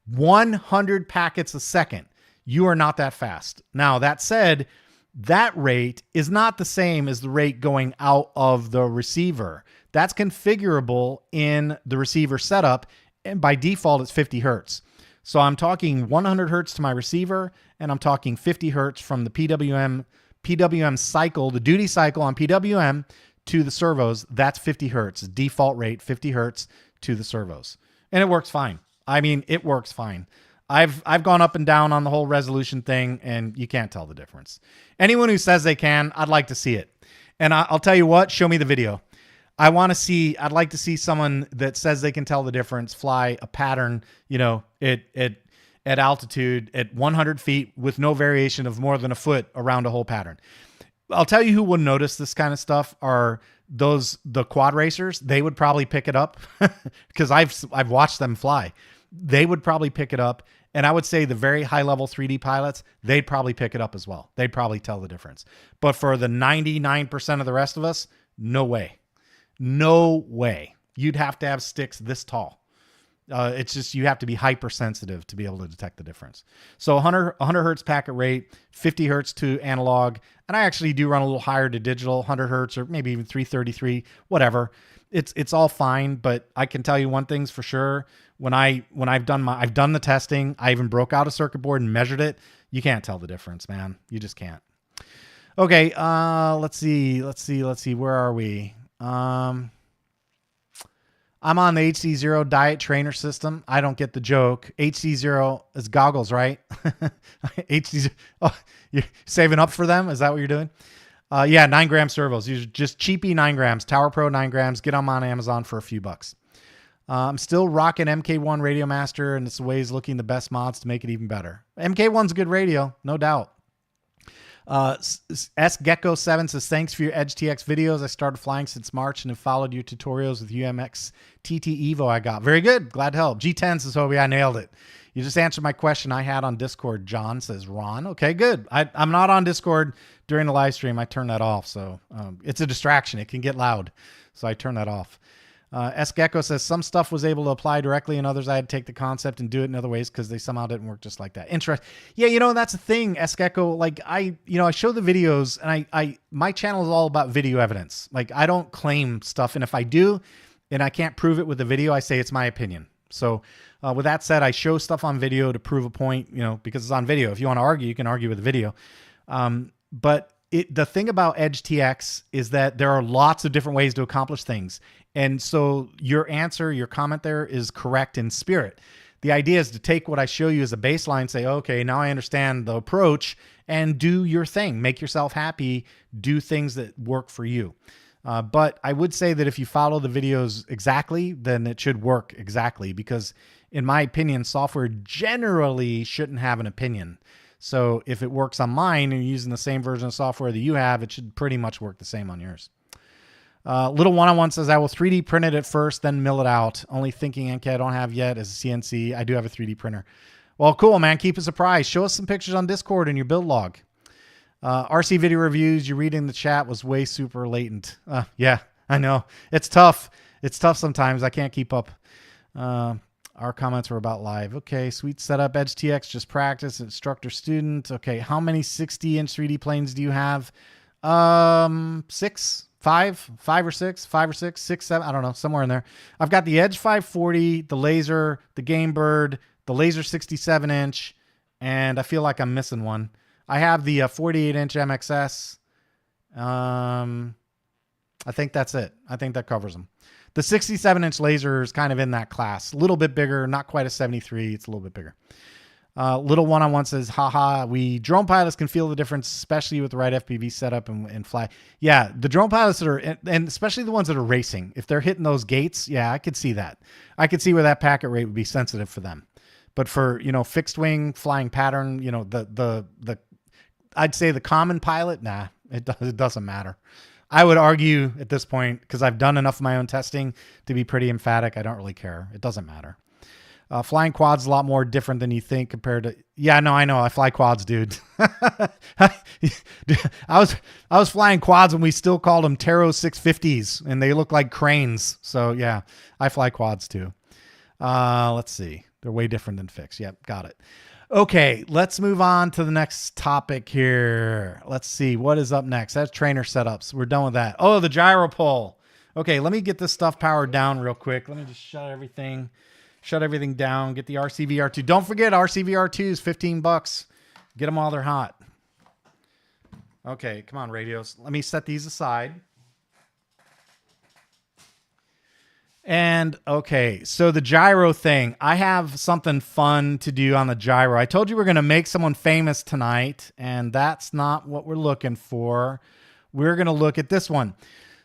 S1: 100 packets a second. You are not that fast. Now, that said, that rate is not the same as the rate going out of the receiver. That's configurable in the receiver setup, and by default, it's 50 hertz. So I'm talking 100 hertz to my receiver, and I'm talking 50 hertz from the PWM cycle, the duty cycle on PWM to the servos. That's 50 hertz. Default rate, 50 hertz to the servos. And it works fine. I mean, it works fine. I've gone up and down on the whole resolution thing, and you can't tell the difference. Anyone who says they can, I'd like to see it. And I'll tell you what, show me the video. I'd like to see someone that says they can tell the difference fly a pattern, at altitude at 100 feet with no variation of more than a foot around a whole pattern. I'll tell you who would notice this kind of stuff are the quad racers. They would probably pick it up because I've watched them fly. They would probably pick it up. And I would say the very high level 3D pilots, they'd probably pick it up as well. They'd probably tell the difference. But for the 99% of the rest of us, no way. No way. You'd have to have sticks this tall. It's just, you have to be hypersensitive to be able to detect the difference. So 100 hertz packet rate, 50 hertz to analog. And I actually do run a little higher to digital, 100 hertz or maybe even 333, whatever. It's all fine, but I can tell you one thing's for sure. When I've done the testing, I even broke out a circuit board and measured it. You can't tell the difference, man. You just can't. Okay. Let's see. Where are we? I'm on the HC0 diet trainer system. I don't get the joke. HC0 is goggles, right? HC0. Oh, you're saving up for them? Is that what you're doing? Yeah, 9-gram servos. These are just cheapy 9 grams. Tower Pro 9 grams. Get them on Amazon for a few bucks. I'm still rocking MK1 Radio Master, and it's ways looking the best mods to make it even better. MK1's a good radio, no doubt. SGecko7 says, thanks for your EdgeTX videos. I started flying since March and have followed your tutorials with UMX TT Evo I got. Very good. Glad to help. G10 says, Hobie, I nailed it. You just answered my question I had on Discord. John says, Ron. Okay, good. I'm not on Discord during the live stream. I turn that off. So it's a distraction. It can get loud. So I turn that off. SGecko says, some stuff was able to apply directly and others I had to take the concept and do it in other ways because they somehow didn't work just like that. Interesting. Yeah, you know, that's the thing, SGecko. Like I show the videos and my channel is all about video evidence. Like I don't claim stuff. And if I do, and I can't prove it with the video, I say it's my opinion. So with that said, I show stuff on video to prove a point, you know, because it's on video. If you want to argue, you can argue with the video. But the thing about EdgeTX is that there are lots of different ways to accomplish things. And so your comment there is correct in spirit. The idea is to take what I show you as a baseline, say, okay, now I understand the approach, and do your thing. Make yourself happy. Do things that work for you. But I would say that if you follow the videos exactly, then it should work exactly, because in my opinion, software generally shouldn't have an opinion. So if it works on mine and you're using the same version of software that you have, it should pretty much work the same on yours. Little One-on-One says, I will 3D print it at first, then mill it out. Only thinking NK I don't have yet is a CNC. I do have a 3D printer. Well, cool, man. Keep it surprised. Show us some pictures on Discord in your build log. RC Video Reviews, you reading the chat was way super latent. Yeah, I know. It's tough. It's tough sometimes. I can't keep up. Our comments were about live. Okay, sweet setup. EdgeTX, just practice. Instructor, student. Okay, how many 60-inch 3D planes do you have? 6? 5 or 6, 6, 7. I don't know, somewhere in there. I've got the Edge 540, the Laser, the Game Bird, the Laser 67-inch, and I feel like I'm missing one. I have the 48-inch MXS. I think that's it. I think that covers them. The 67-inch Laser is kind of in that class. A little bit bigger, not quite a 73. It's a little bit bigger. Little One-on-One says, haha, we drone pilots can feel the difference, especially with the right FPV setup and fly. Yeah, the drone pilots that are, and especially the ones that are racing, if they're hitting those gates, yeah, I could see that. I could see where that packet rate would be sensitive for them. But for, you know, fixed wing flying pattern, you know, I'd say the common pilot, nah, it doesn't matter. I would argue at this point, because I've done enough of my own testing to be pretty emphatic, I don't really care. It doesn't matter. Flying quads is a lot more different than you think compared to, yeah, no, I know. I fly quads, dude. I was flying quads when we still called them Taro 650s and they look like cranes. So yeah, I fly quads too. Let's see. They're way different than fixed. Yep. Got it. Okay. Let's move on to the next topic here. Let's see what is up next. That's trainer setups. We're done with that. Oh, the gyro pole. Okay. Let me get this stuff powered down real quick. Let me just shut everything down, get the RCVR 2. Don't forget RCVR 2 is $15. Get them while they're hot. Okay, come on, radios. Let me set these aside. And okay, so the gyro thing. I have something fun to do on the gyro. I told you we're going to make someone famous tonight, and that's not what we're looking for. We're going to look at this one.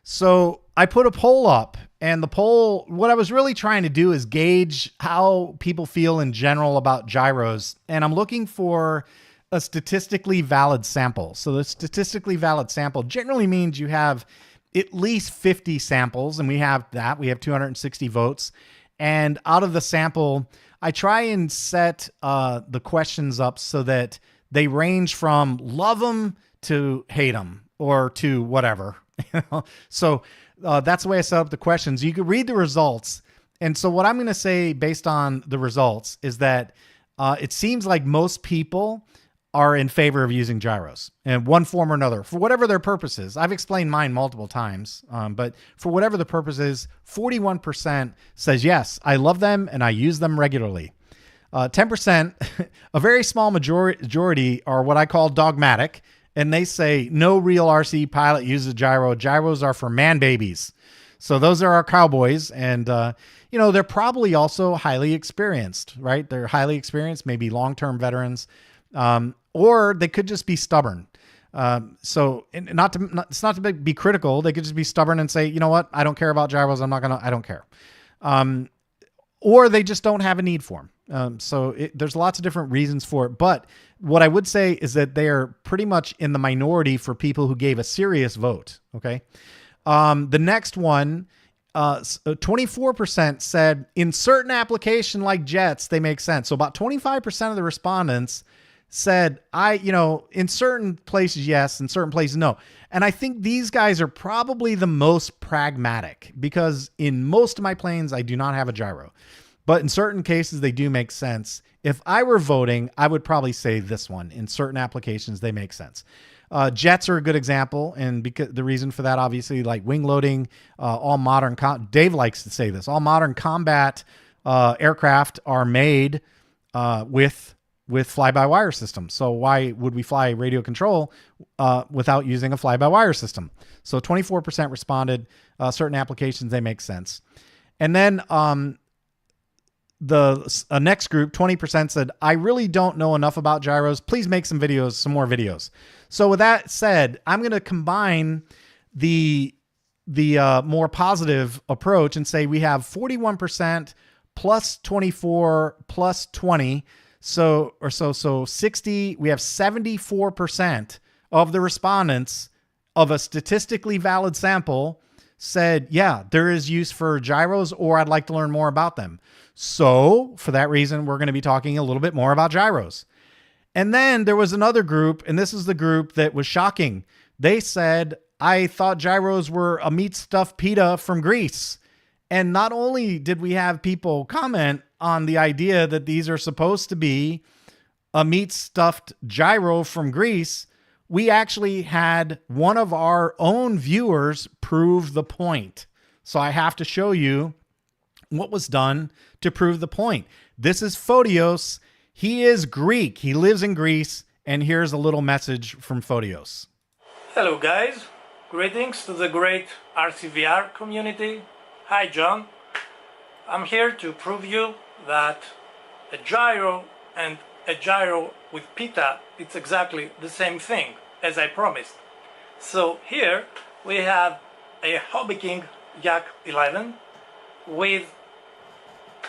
S1: So I put a poll up, and the poll, what I was really trying to do is gauge how people feel in general about gyros. And I'm looking for a statistically valid sample. So the statistically valid sample generally means you have at least 50 samples, and we have that. We have 260 votes. And out of the sample, I try and set the questions up so that they range from love them to hate them or to whatever. So that's the way I set up the questions. You can read the results. And so what I'm going to say based on the results is that it seems like most people are in favor of using gyros in one form or another for whatever their purpose is. I've explained mine multiple times, but for whatever the purpose is, 41% says, yes, I love them and I use them regularly. 10%, a very small majority are what I call dogmatic. And they say no real RC pilot uses a gyro. Gyros are for man babies. So those are our cowboys. And, you know, they're probably also highly experienced, right? They're highly experienced, maybe long-term veterans, or they could just be stubborn. It's not to be critical. They could just be stubborn and say, you know what, I don't care about gyros. I don't care. Or they just don't have a need for them. There's lots of different reasons for it. But what I would say is that they are pretty much in the minority for people who gave a serious vote. Okay. The next one, 24% said in certain application like jets, they make sense. So about 25% of the respondents said, in certain places, yes, in certain places, no. And I think these guys are probably the most pragmatic because in most of my planes, I do not have a gyro, but in certain cases, they do make sense. If I were voting, I would probably say this one. In certain applications, they make sense. Jets are a good example. And because the reason for that, obviously, like wing loading, all modern, Dave likes to say this, all modern combat aircraft are made with fly-by-wire systems. So why would we fly radio control without using a fly-by-wire system? So 24% responded. Certain applications, they make sense. And then the next group, 20% said, I really don't know enough about gyros. Please make some more videos. So with that said, I'm going to combine the more positive approach and say we have 41% plus 24 plus 20. So 60, we have 74% of the respondents of a statistically valid sample said, yeah, there is use for gyros, or I'd like to learn more about them. So for that reason, we're going to be talking a little bit more about gyros. And then there was another group, and this is the group that was shocking. They said, I thought gyros were a meat stuffed pita from Greece. And not only did we have people comment on the idea that these are supposed to be a meat stuffed gyro from Greece, we actually had one of our own viewers prove the point. So I have to show you what was done to prove the point. This is Photios. He is Greek. He lives in Greece. And here's a little message from Photios.
S2: Hello guys. Greetings to the great RCVR community. Hi John. I'm here to prove you that a gyro and a gyro with pita, it's exactly the same thing, as I promised. So here we have a Hobby King Yak 11 with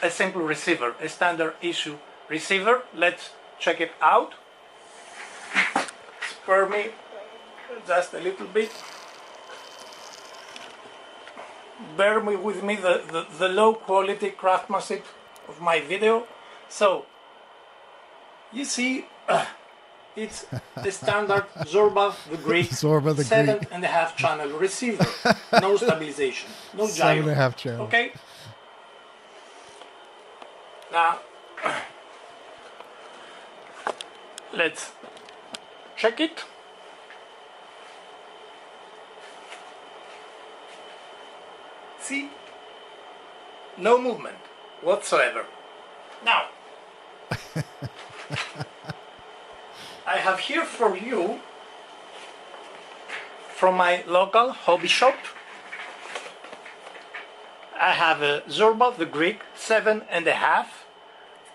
S2: a simple receiver, a standard issue receiver. Let's check it out. Spare me just a little bit. Bear with me the low quality craftsmanship of my video. So you see, it's the standard Zorba the Greek 7.5 channel receiver. No stabilization, no gyro.
S1: 7.5 channel.
S2: Okay. Now let's check it. See? No movement whatsoever. Now, I have here for you, from my local hobby shop, I have a Zorba the Greek 7.5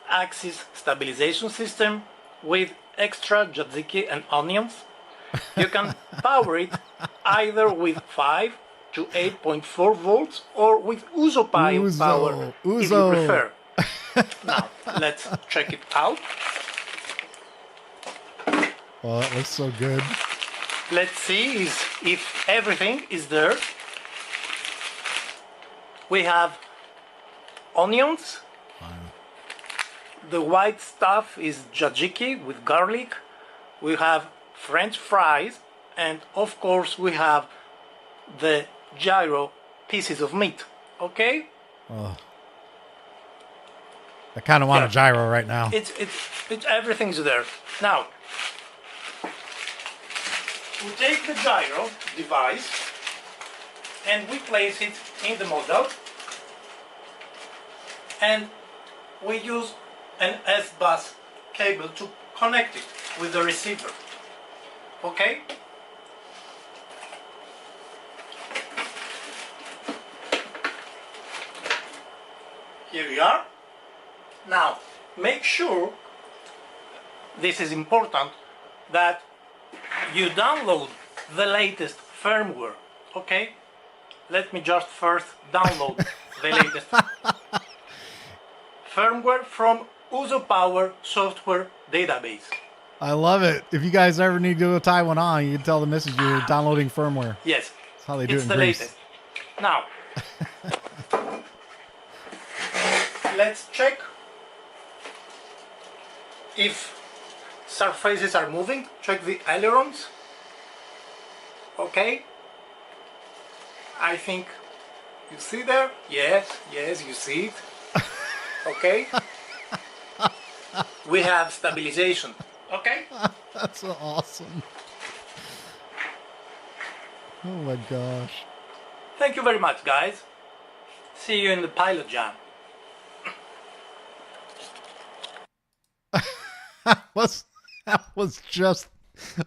S2: axis stabilization system with extra tzatziki and onions. You can power it either with 5 to 8.4 volts or with Uzo power if you prefer. Now let's check it out.
S1: Oh, that looks so good.
S2: Let's see if everything is there. We have onions.
S1: Wow.
S2: The white stuff is tzatziki with garlic. We have French fries, and of course we have the gyro pieces of meat. Okay?
S1: Oh. I kind of want a gyro right now.
S2: It's everything's there. Now we take the gyro device and we place it in the model, and we use an S-bus cable to connect it with the receiver. Okay? Here we are. Now, make sure, this is important, that you download the latest firmware. Okay, let me just first download the latest firmware from Uso Power Software Database.
S1: I love it. If you guys ever need to go to Taiwan, you can tell the missus you're downloading firmware.
S2: Yes,
S1: That's how they do it
S2: it's
S1: in
S2: the
S1: Greece.
S2: latest. Now, let's check if surfaces are moving. Check the ailerons. Okay, I think you see there. Yes, you see it. Okay, we have stabilization. Okay,
S1: That's so awesome. Oh my gosh.
S2: thank you very much, guys. See you in the pilot jam.
S1: That was just,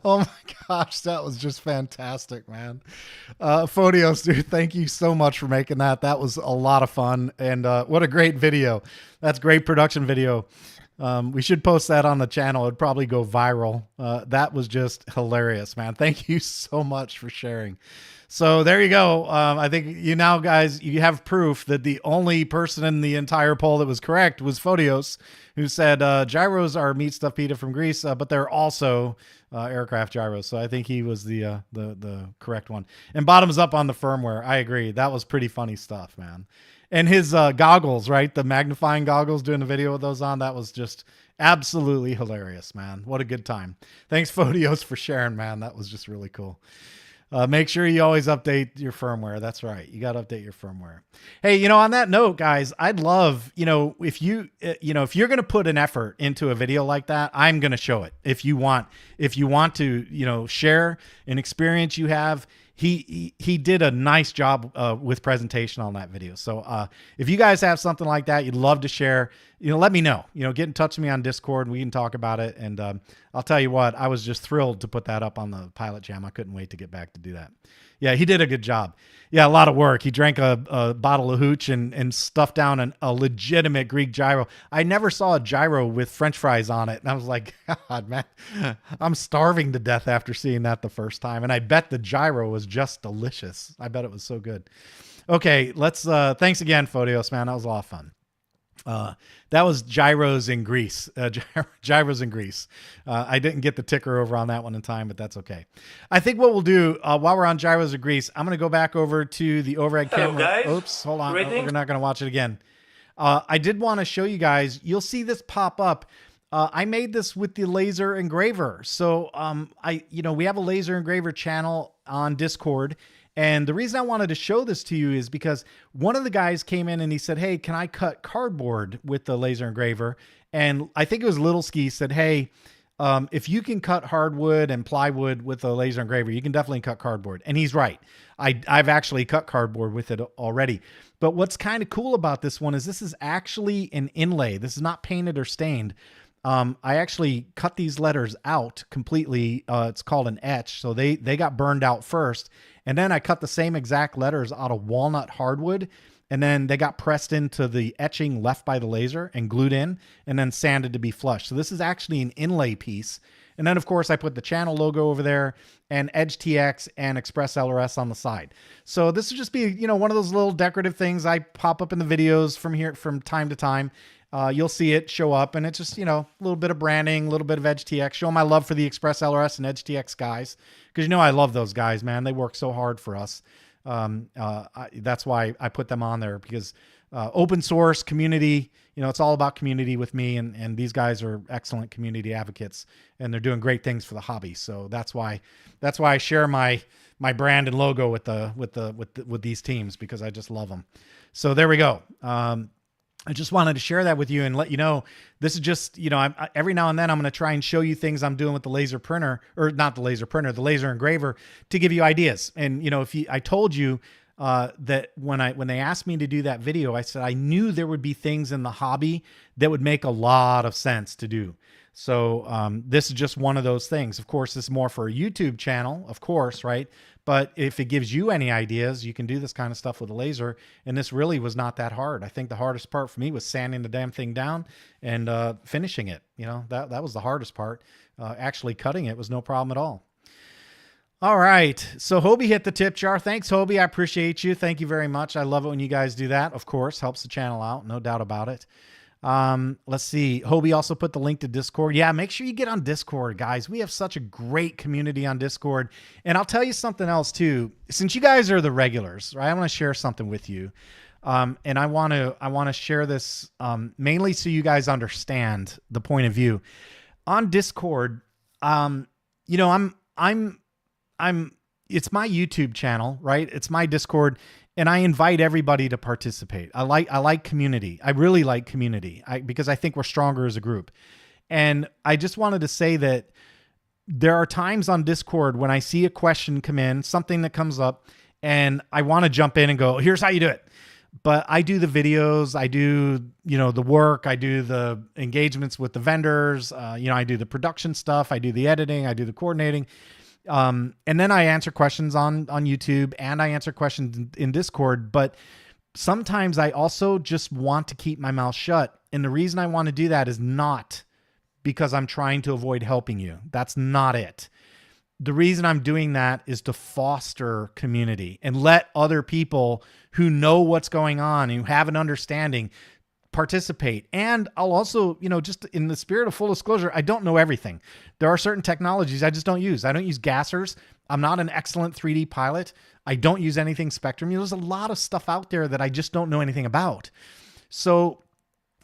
S1: oh my gosh, that was just fantastic, man. Photios, dude, thank you so much for making that. That was a lot of fun, and what a great video. That's great production video. We should post that on the channel. It'd probably go viral. That was just hilarious, man. Thank you so much for sharing. So there you go. I think you now, guys, you have proof that the only person in the entire poll that was correct was Photios, who said gyros are meat stuffed pita from Greece, but they're also aircraft gyros. So I think he was the correct one. And bottoms up on the firmware. I agree. That was pretty funny stuff, man. And his goggles, right? The magnifying goggles, doing a video with those on. That was just absolutely hilarious, man. What a good time. Thanks, Photios, for sharing, man. That was just really cool. Make sure you always update your firmware. That's right. You got to update your firmware. Hey, on that note, guys, I'd love, if you're going to put an effort into a video like that, I'm going to show it. If you want to, share an experience you have, he did a nice job with presentation on that video. So if you guys have something like that you'd love to share, let me know. Get in touch with me on Discord and we can talk about it. And I'll tell you what, I was just thrilled to put that up on the Pilot Jam. I couldn't wait to get back to do that. Yeah, he did a good job. Yeah, a lot of work. He drank a bottle of hooch and stuffed down a legitimate Greek gyro. I never saw a gyro with French fries on it. And I was like, God, man, I'm starving to death after seeing that the first time. And I bet the gyro was just delicious. I bet it was so good. Okay, let's, thanks again, Photios, man. That was a lot of fun. That was gyros in Greece. Gyros in Greece. I didn't get the ticker over on that one in time, but that's okay. I think what we'll do while we're on gyros in Greece, I'm going to go back over to the overhead camera.
S2: Guys.
S1: Oops, hold on. Oh, we're not going to watch it again. I did want to show you guys. You'll see this pop up. I made this with the laser engraver. So we have a laser engraver channel on Discord. And the reason I wanted to show this to you is because one of the guys came in and he said, hey, can I cut cardboard with the laser engraver? And I think it was Little Ski said, hey, if you can cut hardwood and plywood with a laser engraver, you can definitely cut cardboard. And he's right. I've actually cut cardboard with it already. But what's kind of cool about this one is this is actually an inlay. This is not painted or stained. I actually cut these letters out completely. It's called an etch. So they got burned out first. And then I cut the same exact letters out of walnut hardwood. And then they got pressed into the etching left by the laser and glued in and then sanded to be flush. So this is actually an inlay piece. And then, of course, I put the channel logo over there and EdgeTX and Express LRS on the side. So this will just be, one of those little decorative things I pop up in the videos from time to time. You'll see it show up, and it's just, a little bit of branding, a little bit of EdgeTX, show my love for the Express LRS and EdgeTX guys, because I love those guys, man. They work so hard for us. That's why I put them on there, because open source community, it's all about community with me, and these guys are excellent community advocates, and they're doing great things for the hobby. So that's why I share my brand and logo with these teams, because I just love them. So there we go. I just wanted to share that with you and let you know, this is just, every now and then I'm going to try and show you things I'm doing with the laser printer, or not the laser printer, the laser engraver, to give you ideas. And, I told you that when they asked me to do that video, I said, I knew there would be things in the hobby that would make a lot of sense to do. So this is just one of those things. Of course, this is more for a YouTube channel, of course, right? But if it gives you any ideas, you can do this kind of stuff with a laser. And this really was not that hard. I think the hardest part for me was sanding the damn thing down and finishing it. That was the hardest part. Actually cutting it was no problem at all. All right. So Hobie hit the tip jar. Thanks, Hobie. I appreciate you. Thank you very much. I love it when you guys do that. Of course, helps the channel out. No doubt about it. Let's see. Hobie also put the link to Discord. Yeah, make sure you get on Discord, guys. We have such a great community on Discord. And I'll tell you something else too. Since you guys are the regulars, right? I want to share something with you. And I want to share this mainly so you guys understand the point of view. On Discord, you know, it's my YouTube channel, right? It's my Discord, and I invite everybody to participate. I like community. I really like community because I think we're stronger as a group. And I just wanted to say that there are times on Discord when I see a question come in, something that comes up, and I want to jump in and go, here's how you do it. But I do the videos, I do, you know, the work, I do the engagements with the vendors, you know, I do the production stuff, I do the editing, I do the coordinating. And then I answer questions on YouTube, and I answer questions in Discord. But sometimes I also just want to keep my mouth shut. And the reason I want to do that is not because I'm trying to avoid helping you. That's not it. The reason I'm doing that is to foster community and let other people who know what's going on and who have an understanding participate. And I'll also, you know, just in the spirit of full disclosure, I don't know everything. There are certain technologies I just don't use. I don't use gassers. I'm not an excellent 3D pilot. I don't use anything Spectrum. You know, there's a lot of stuff out there that I just don't know anything about. So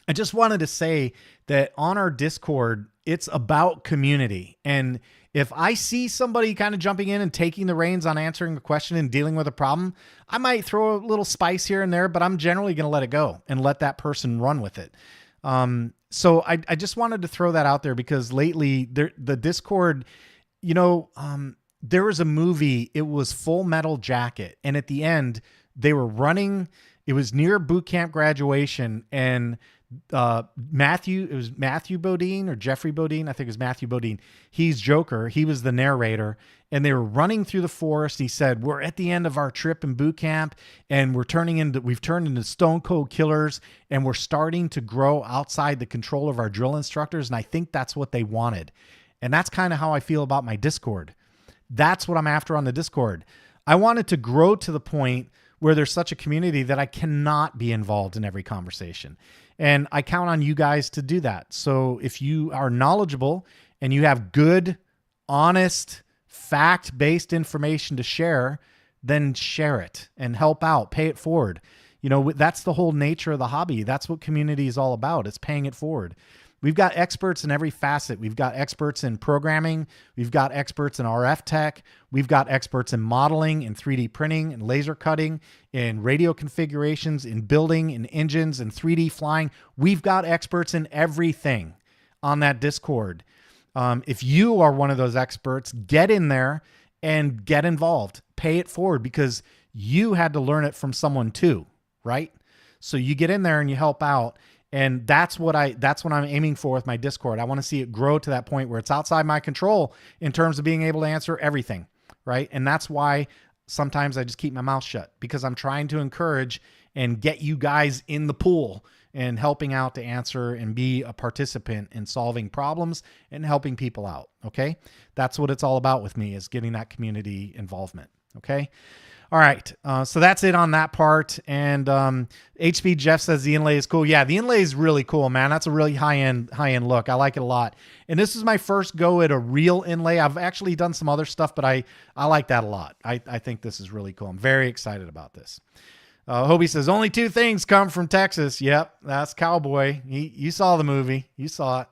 S1: I just wanted to say that on our Discord, it's about community. And if I see somebody kind of jumping in and taking the reins on answering a question and dealing with a problem, I might throw a little spice here and there, but I'm generally going to let it go and let that person run with it. So I just wanted to throw that out there because lately the Discord, you know, there was a movie, it was Full Metal Jacket. And at the end they were running, it was near boot camp graduation, and Matthew Bodine or Jeffrey Bodine. I think it was Matthew Bodine. He's Joker. He was the narrator, and they were running through the forest. He said, we're at the end of our trip in boot camp, and we've turned into stone cold killers, and we're starting to grow outside the control of our drill instructors. And I think that's what they wanted. And that's kind of how I feel about my Discord. That's what I'm after on the Discord. I want it to grow to the point where there's such a community that I cannot be involved in every conversation. And I count on you guys to do that. So if you are knowledgeable and you have good, honest, fact-based information to share, then share it and help out, pay it forward. You know, that's the whole nature of the hobby. That's what community is all about. It's paying it forward. We've got experts in every facet. We've got experts in programming. We've got experts in RF tech. We've got experts in modeling, in 3D printing, and laser cutting, in radio configurations, in building, in engines, and 3D flying. We've got experts in everything on that Discord. If you are one of those experts, get in there and get involved. Pay it forward because you had to learn it from someone too, right? So you get in there and you help out. And that's what I'm aiming for with my Discord. I want to see it grow to that point where it's outside my control in terms of being able to answer everything, right? And that's why sometimes I just keep my mouth shut, because I'm trying to encourage and get you guys in the pool and helping out to answer and be a participant in solving problems and helping people out, okay? That's what it's all about with me, is getting that community involvement, okay? All right, so that's it on that part. And HB Jeff says the inlay is cool. Yeah, the inlay is really cool, man. That's a really high-end look. I like it a lot. And this is my first go at a real inlay. I've actually done some other stuff, but I like that a lot. I think this is really cool. I'm very excited about this. Hobie says, only two things come from Texas. Yep, that's Cowboy. You saw the movie. You saw it.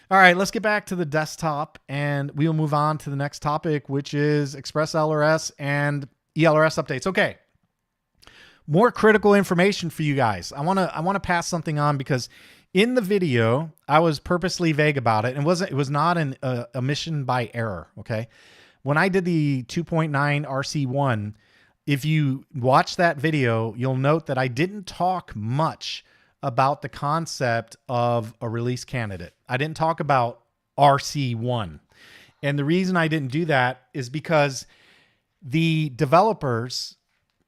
S1: All right, let's get back to the desktop, and we will move on to the next topic, which is Express LRS and ELRS updates. Okay. More critical information for you guys. I want to pass something on, because in the video, I was purposely vague about it, and it was not an omission by error, okay? When I did the 2.9 RC1, if you watch that video, you'll note that I didn't talk much about the concept of a release candidate. I didn't talk about RC1. And the reason I didn't do that is because the developers,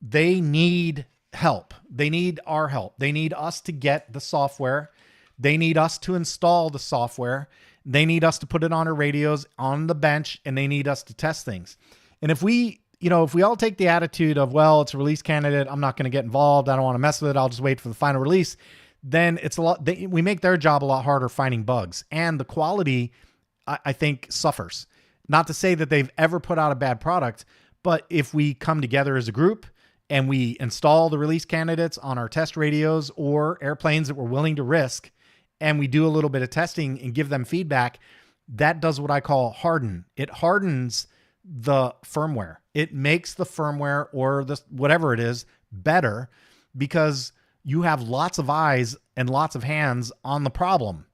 S1: they need help. They need our help. They need us to get the software. They need us to install the software. They need us to put it on our radios, on the bench, and they need us to test things. And if we, if we all take the attitude of, well, it's a release candidate, I'm not going to get involved, I don't want to mess with it, I'll just wait for the final release, then it's we make their job a lot harder finding bugs. And the quality, I think, suffers. Not to say that they've ever put out a bad product, but if we come together as a group and we install the release candidates on our test radios or airplanes that we're willing to risk, and we do a little bit of testing and give them feedback, that does what I call harden. It hardens the firmware. It makes the firmware or the whatever it is better because you have lots of eyes and lots of hands on the problem.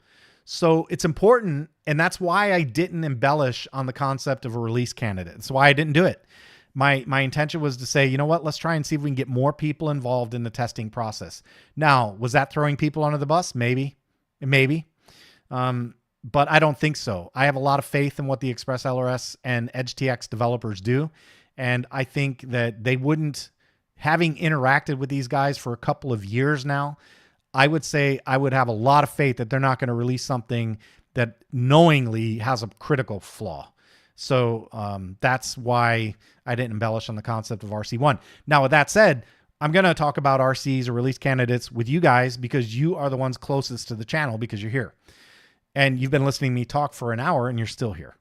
S1: So it's important, and that's why I didn't embellish on the concept of a release candidate. That's why I didn't do it. My intention was to say, you know what, let's try and see if we can get more people involved in the testing process. Now, was that throwing people under the bus? Maybe. But I don't think so. I have a lot of faith in what the Express LRS and EdgeTX developers do. And I think that they wouldn't, having interacted with these guys for a couple of years now, I would say I would have a lot of faith that they're not going to release something that knowingly has a critical flaw. So that's why I didn't embellish on the concept of RC1. Now, with that said, I'm going to talk about RCs or release candidates with you guys because you are the ones closest to the channel because you're here. And you've been listening to me talk for an hour and you're still here.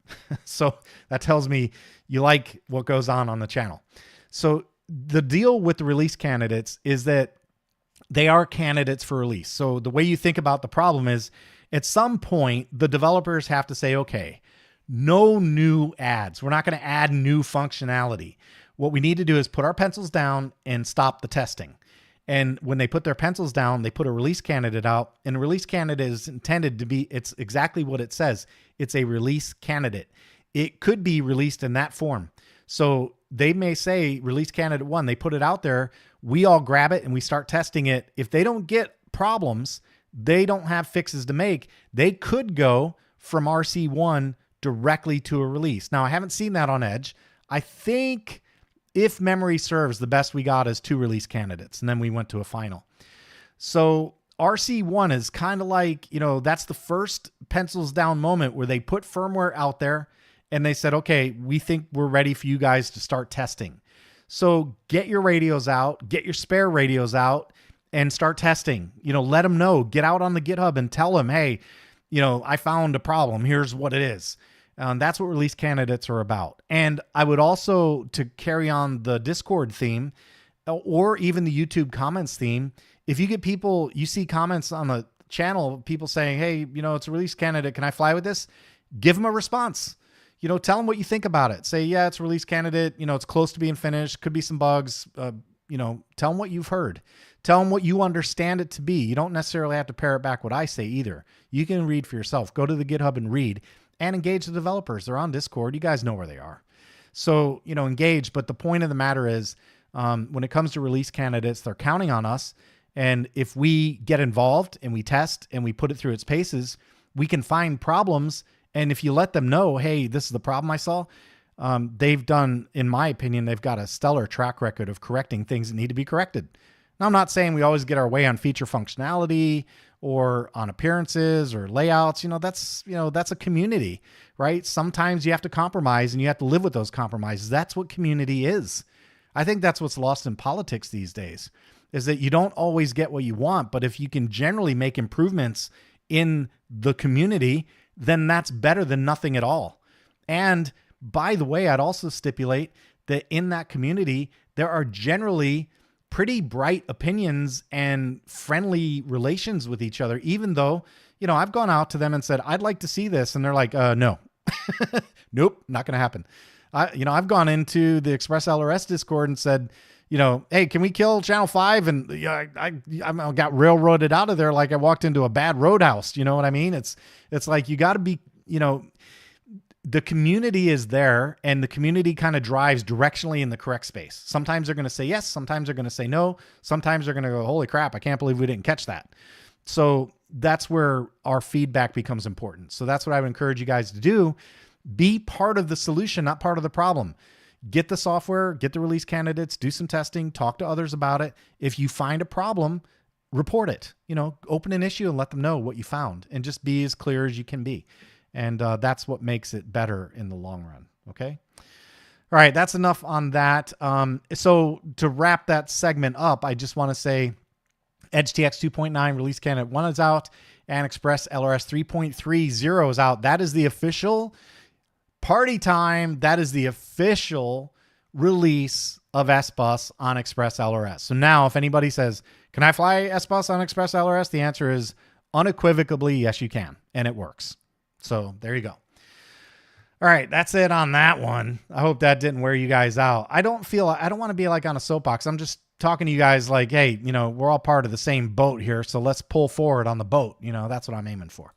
S1: So that tells me you like what goes on the channel. So the deal with the release candidates is that they are candidates for release. So the way you think about the problem is at some point, the developers have to say, okay, no new ads. We're not going to add new functionality. What we need to do is put our pencils down and stop the testing. And when they put their pencils down, they put a release candidate out, and a release candidate is intended to be, it's exactly what it says. It's a release candidate. It could be released in that form. So they may say release candidate 1, they put it out there, we all grab it and we start testing it. If they don't get problems, they don't have fixes to make, they could go from RC1 directly to a release. Now, I haven't seen that on Edge. I think, if memory serves, the best we got is 2 release candidates, and then we went to a final. So RC1 is kind of like, that's the first pencils down moment where they put firmware out there and they said, okay, we think we're ready for you guys to start testing. So get your radios out, get your spare radios out and start testing. Let them know, get out on the GitHub and tell them, hey, I found a problem. Here's what it is. That's what release candidates are about. And I would also, to carry on the Discord theme or even the YouTube comments theme, if you get people, you see comments on the channel, people saying, hey, it's a release candidate, can I fly with this? Give them a response. Tell them what you think about it. Say, yeah, it's a release candidate. It's close to being finished. Could be some bugs. Tell them what you've heard. Tell them what you understand it to be. You don't necessarily have to parrot back what I say either. You can read for yourself. Go to the GitHub and read. And engage the developers. They're on Discord. You guys know where they are. So, engage. But the point of the matter is, when it comes to release candidates, they're counting on us. And if we get involved and we test and we put it through its paces, we can find problems. And if you let them know, hey, this is the problem I saw, they've done, in my opinion, they've got a stellar track record of correcting things that need to be corrected. Now, I'm not saying we always get our way on feature functionality or on appearances or layouts. That's a community, right? Sometimes you have to compromise and you have to live with those compromises. That's what community is. I think that's what's lost in politics these days, is that you don't always get what you want, but if you can generally make improvements in the community, then that's better than nothing at all. And by the way, I'd also stipulate that in that community, there are generally pretty bright opinions and friendly relations with each other, even though, I've gone out to them and said, I'd like to see this. And they're like, no, nope, not going to happen. I've gone into the Express LRS Discord and said, hey, can we kill channel 5? And I got railroaded out of there. Like I walked into a bad roadhouse. You know what I mean? It's like, you got to be, the community is there and the community kind of drives directionally in the correct space. Sometimes they're going to say yes. Sometimes they're going to say no. Sometimes they're going to go, holy crap, I can't believe we didn't catch that. So that's where our feedback becomes important. So that's what I would encourage you guys to do. Be part of the solution, not part of the problem. Get the software, get the release candidates, do some testing, talk to others about it. If you find a problem, report it, open an issue and let them know what you found and just be as clear as you can be. And that's what makes it better in the long run. Okay. All right, that's enough on that. So to wrap that segment up, I just want to say EdgeTX 2.9 release candidate 1 is out and Express LRS 3.30 is out. That is the official party time. That is the official release of S-Bus on Express LRS. So now if anybody says, can I fly S-Bus on Express LRS? The answer is unequivocally, yes, you can. And it works. So there you go. All right, that's it on that one. I hope that didn't wear you guys out. I don't want to be like on a soapbox. I'm just talking to you guys like, hey, you know, we're all part of the same boat here, so let's pull forward on the boat. You know, that's what I'm aiming for.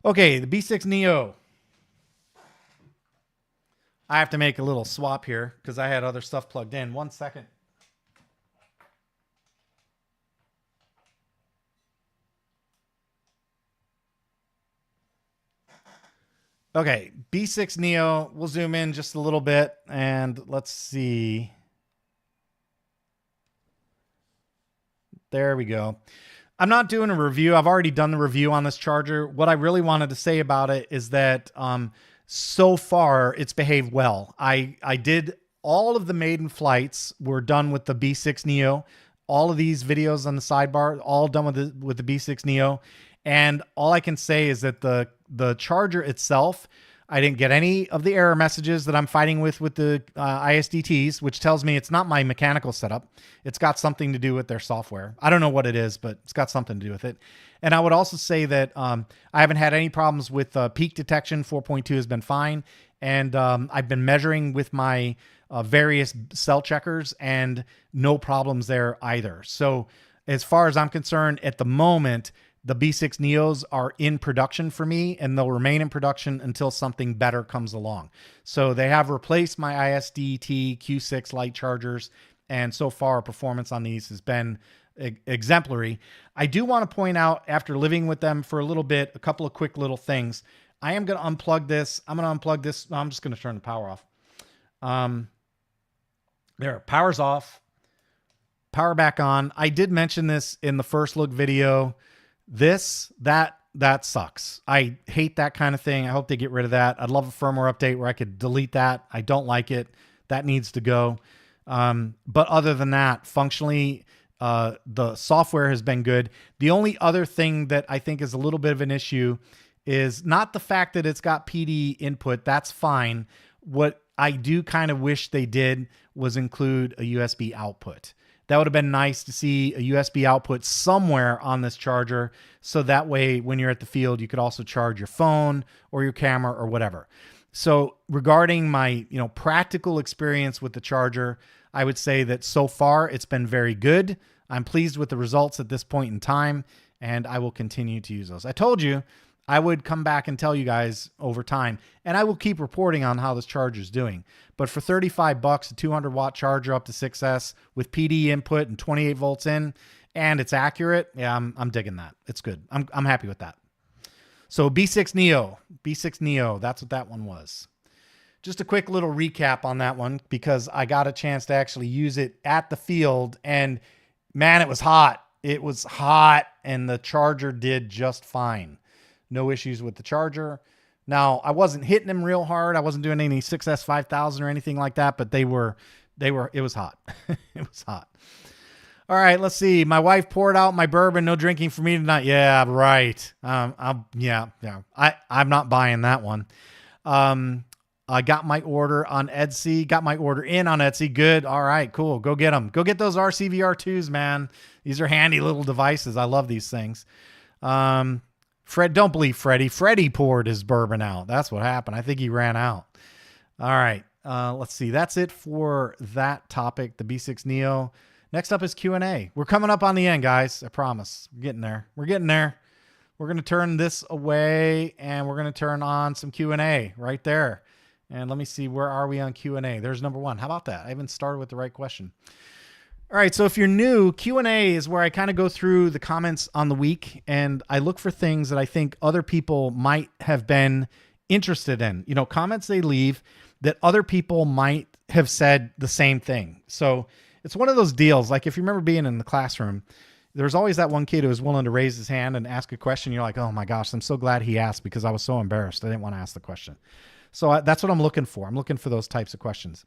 S1: Okay, the B6 Neo. I have to make a little swap here because I had other stuff plugged in. 1 second. Okay, B6 Neo, we'll zoom in just a little bit and let's see. There we go. I'm not doing a review. I've already done the review on this charger. What I really wanted to say about it is that so far it's behaved well. I did all of the maiden flights were done with the B6 Neo. All of these videos on the sidebar, all done with the B6 Neo. And all I can say is that the charger itself, I didn't get any of the error messages that I'm fighting with the ISDTs, which tells me it's not my mechanical setup. It's got something to do with their software. I don't know what it is, but it's got something to do with it. And I would also say that I haven't had any problems with peak detection. 4.2 has been fine. And I've been measuring with my various cell checkers and no problems there either. So as far as I'm concerned, at the moment, the B6 Neos are in production for me, and they'll remain in production until something better comes along. So they have replaced my ISDT Q6 Lite chargers, and so far performance on these has been exemplary. I do want to point out, after living with them for a little bit, a couple of quick little things. I am going to unplug this. I'm going to unplug this. No, I'm just going to turn the power off. There, power's off. Power back on. I did mention this in the first look video. That sucks. I hate that kind of thing. I hope they get rid of that. I'd love a firmware update where I could delete that. I don't like it. That needs to go. But other than that, functionally, the software has been good. The only other thing that I think is a little bit of an issue is not the fact that it's got PD input. That's fine. What I do kind of wish they did was include a USB output. That would have been nice to see a USB output somewhere on this charger. So that way, when you're at the field, you could also charge your phone or your camera or whatever. So regarding my, practical experience with the charger, I would say that so far it's been very good. I'm pleased with the results at this point in time, and I will continue to use those. I told you I would come back and tell you guys over time, and I will keep reporting on how this charger is doing. But for $35, a 200 watt charger up to 6S with PD input and 28 volts in, and it's accurate, yeah, I'm digging that. It's good. I'm happy with that. So B6 Neo, that's what that one was. Just a quick little recap on that one because I got a chance to actually use it at the field, and man, it was hot. It was hot, and the charger did just fine. No issues with the charger. Now, I wasn't hitting them real hard. I wasn't doing any 6S 5000 or anything like that, but it was hot. It was hot. All right, let's see. My wife poured out my bourbon. No drinking for me tonight. Yeah, right. I'm not buying that one. I got my order on Etsy. Got my order in on Etsy. Good. All right, cool. Go get them. Go get those RCVR 2s, man. These are handy little devices. I love these things. Don't believe Freddie. Freddie poured his bourbon out. That's what happened. I think he ran out. All right. Let's see. That's it for that topic, the B6 Neo. Next up is Q&A. We're coming up on the end, guys. I promise. We're getting there. We're getting there. We're going to turn this away, and we're going to turn on some Q&A right there. And let me see. Where are we on Q&A? There's number one. How about that? I haven't started with the right question. All right, so if you're new, Q&A is where I kind of go through the comments on the week, and I look for things that I think other people might have been interested in. Comments they leave that other people might have said the same thing. So it's one of those deals. Like if you remember being in the classroom, there's always that one kid who was willing to raise his hand and ask a question. You're like, oh my gosh, I'm so glad he asked because I was so embarrassed. I didn't want to ask the question. So that's what I'm looking for. I'm looking for those types of questions.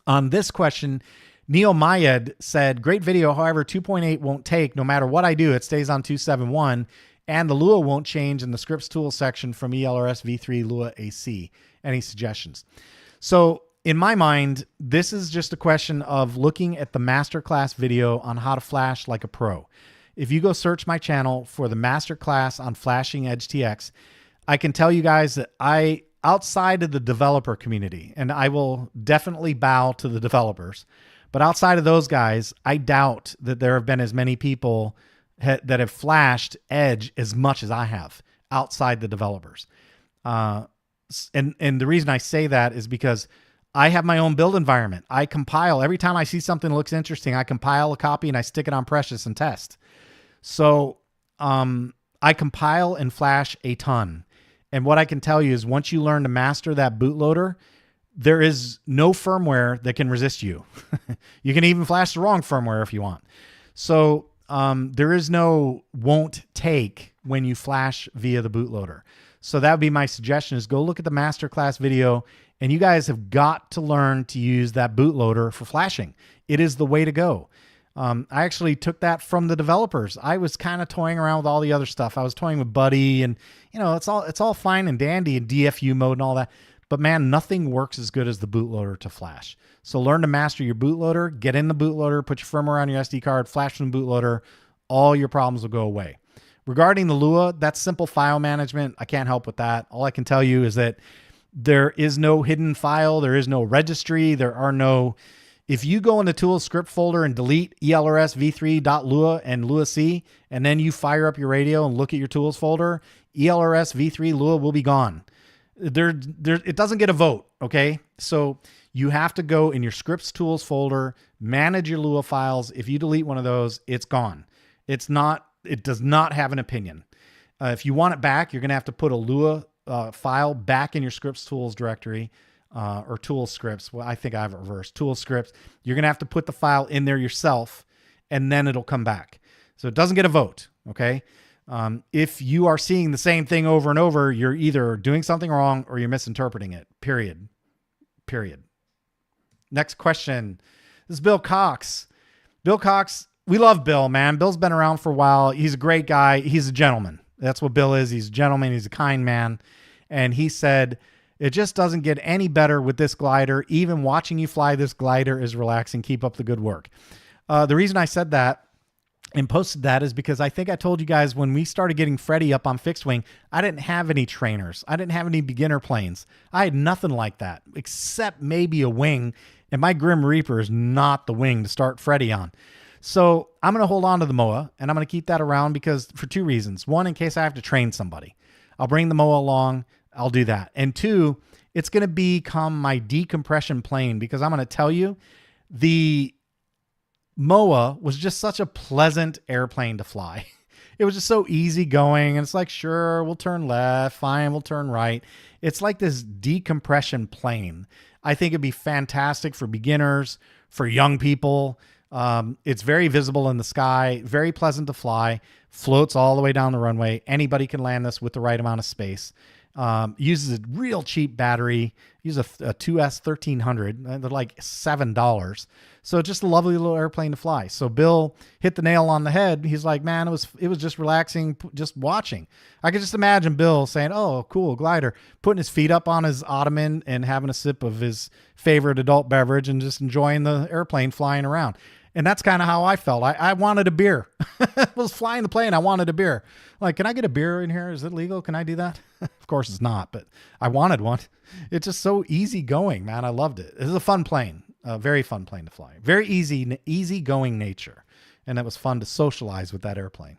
S1: On this question, Neo Mayed said, great video. However, 2.8 won't take. No matter what I do, it stays on 271. And the Lua won't change in the scripts tools section from ELRS V3 Lua AC. Any suggestions? So in my mind, this is just a question of looking at the masterclass video on how to flash like a pro. If you go search my channel for the masterclass on flashing EdgeTX, I can tell you guys that outside of the developer community, and I will definitely bow to the developers, but outside of those guys, I doubt that there have been as many people that have flashed Edge as much as I have outside the developers. And the reason I say that is because I have my own build environment. I compile. Every time I see something that looks interesting, I compile a copy and I stick it on Precious and test. So I compile and flash a ton. And what I can tell you is once you learn to master that bootloader, there is no firmware that can resist you. You can even flash the wrong firmware if you want. So there is no won't take when you flash via the bootloader. So that would be my suggestion, is go look at the masterclass video, and you guys have got to learn to use that bootloader for flashing. It is the way to go. I actually took that from the developers. I was kind of toying around with all the other stuff. I was toying with Buddy, and it's all fine and dandy in DFU mode and all that. But man, nothing works as good as the bootloader to flash. So learn to master your bootloader, get in the bootloader, put your firmware on your SD card, flash from the bootloader. All your problems will go away. Regarding the Lua, that's simple file management. I can't help with that. All I can tell you is that there is no hidden file. There is no registry. There are no... If you go in the tools script folder and delete ELRS v3.lua and Lua C, and then you fire up your radio and look at your tools folder, ELRS v3 Lua will be gone. It doesn't get a vote, okay? So you have to go in your scripts tools folder, manage your Lua files. If you delete one of those, it's gone. It does not have an opinion. If you want it back, you're going to have to put a Lua file back in your scripts tools directory. Or tool scripts. Well, I think I have it reversed. Tool scripts. You're going to have to put the file in there yourself, and then it'll come back. So it doesn't get a vote, okay? If you are seeing the same thing over and over, you're either doing something wrong or you're misinterpreting it, period. Next question. This is Bill Cox. Bill Cox, we love Bill, man. Bill's been around for a while. He's a great guy. He's a gentleman. That's what Bill is. He's a gentleman. He's a kind man. And he said... It just doesn't get any better with this glider. Even watching you fly this glider is relaxing. Keep up the good work. The reason I said that and posted that is because I think I told you guys when we started getting Freddy up on fixed wing, I didn't have any trainers. I didn't have any beginner planes. I had nothing like that except maybe a wing. And my Grim Reaper is not the wing to start Freddy on. So I'm going to hold on to the MOA, and I'm going to keep that around because for two reasons. One, in case I have to train somebody. I'll bring the MOA along. I'll do that. And two, it's going to become my decompression plane because I'm going to tell you the MOA was just such a pleasant airplane to fly. It was just so easy going. And it's like, sure, we'll turn left. Fine, we'll turn right. It's like this decompression plane. I think it'd be fantastic for beginners, for young people. It's very visible in the sky, very pleasant to fly, floats all the way down the runway. Anybody can land this with the right amount of space. Uses a real cheap battery, uses a 2S 1300. They're like $7. So just a lovely little airplane to fly. So Bill hit the nail on the head. He's like, man, it was just relaxing, just watching. I could just imagine Bill saying, oh, cool glider, putting his feet up on his ottoman and having a sip of his favorite adult beverage and just enjoying the airplane flying around. And that's kind of how I felt. I wanted a beer. I was flying the plane. I wanted a beer. Like, can I get a beer in here? Is it legal? Can I do that? Of course it's not, but I wanted one. It's just so easy going, man. I loved it. It was a fun plane, a very fun plane to fly. Very easy going nature. And it was fun to socialize with that airplane.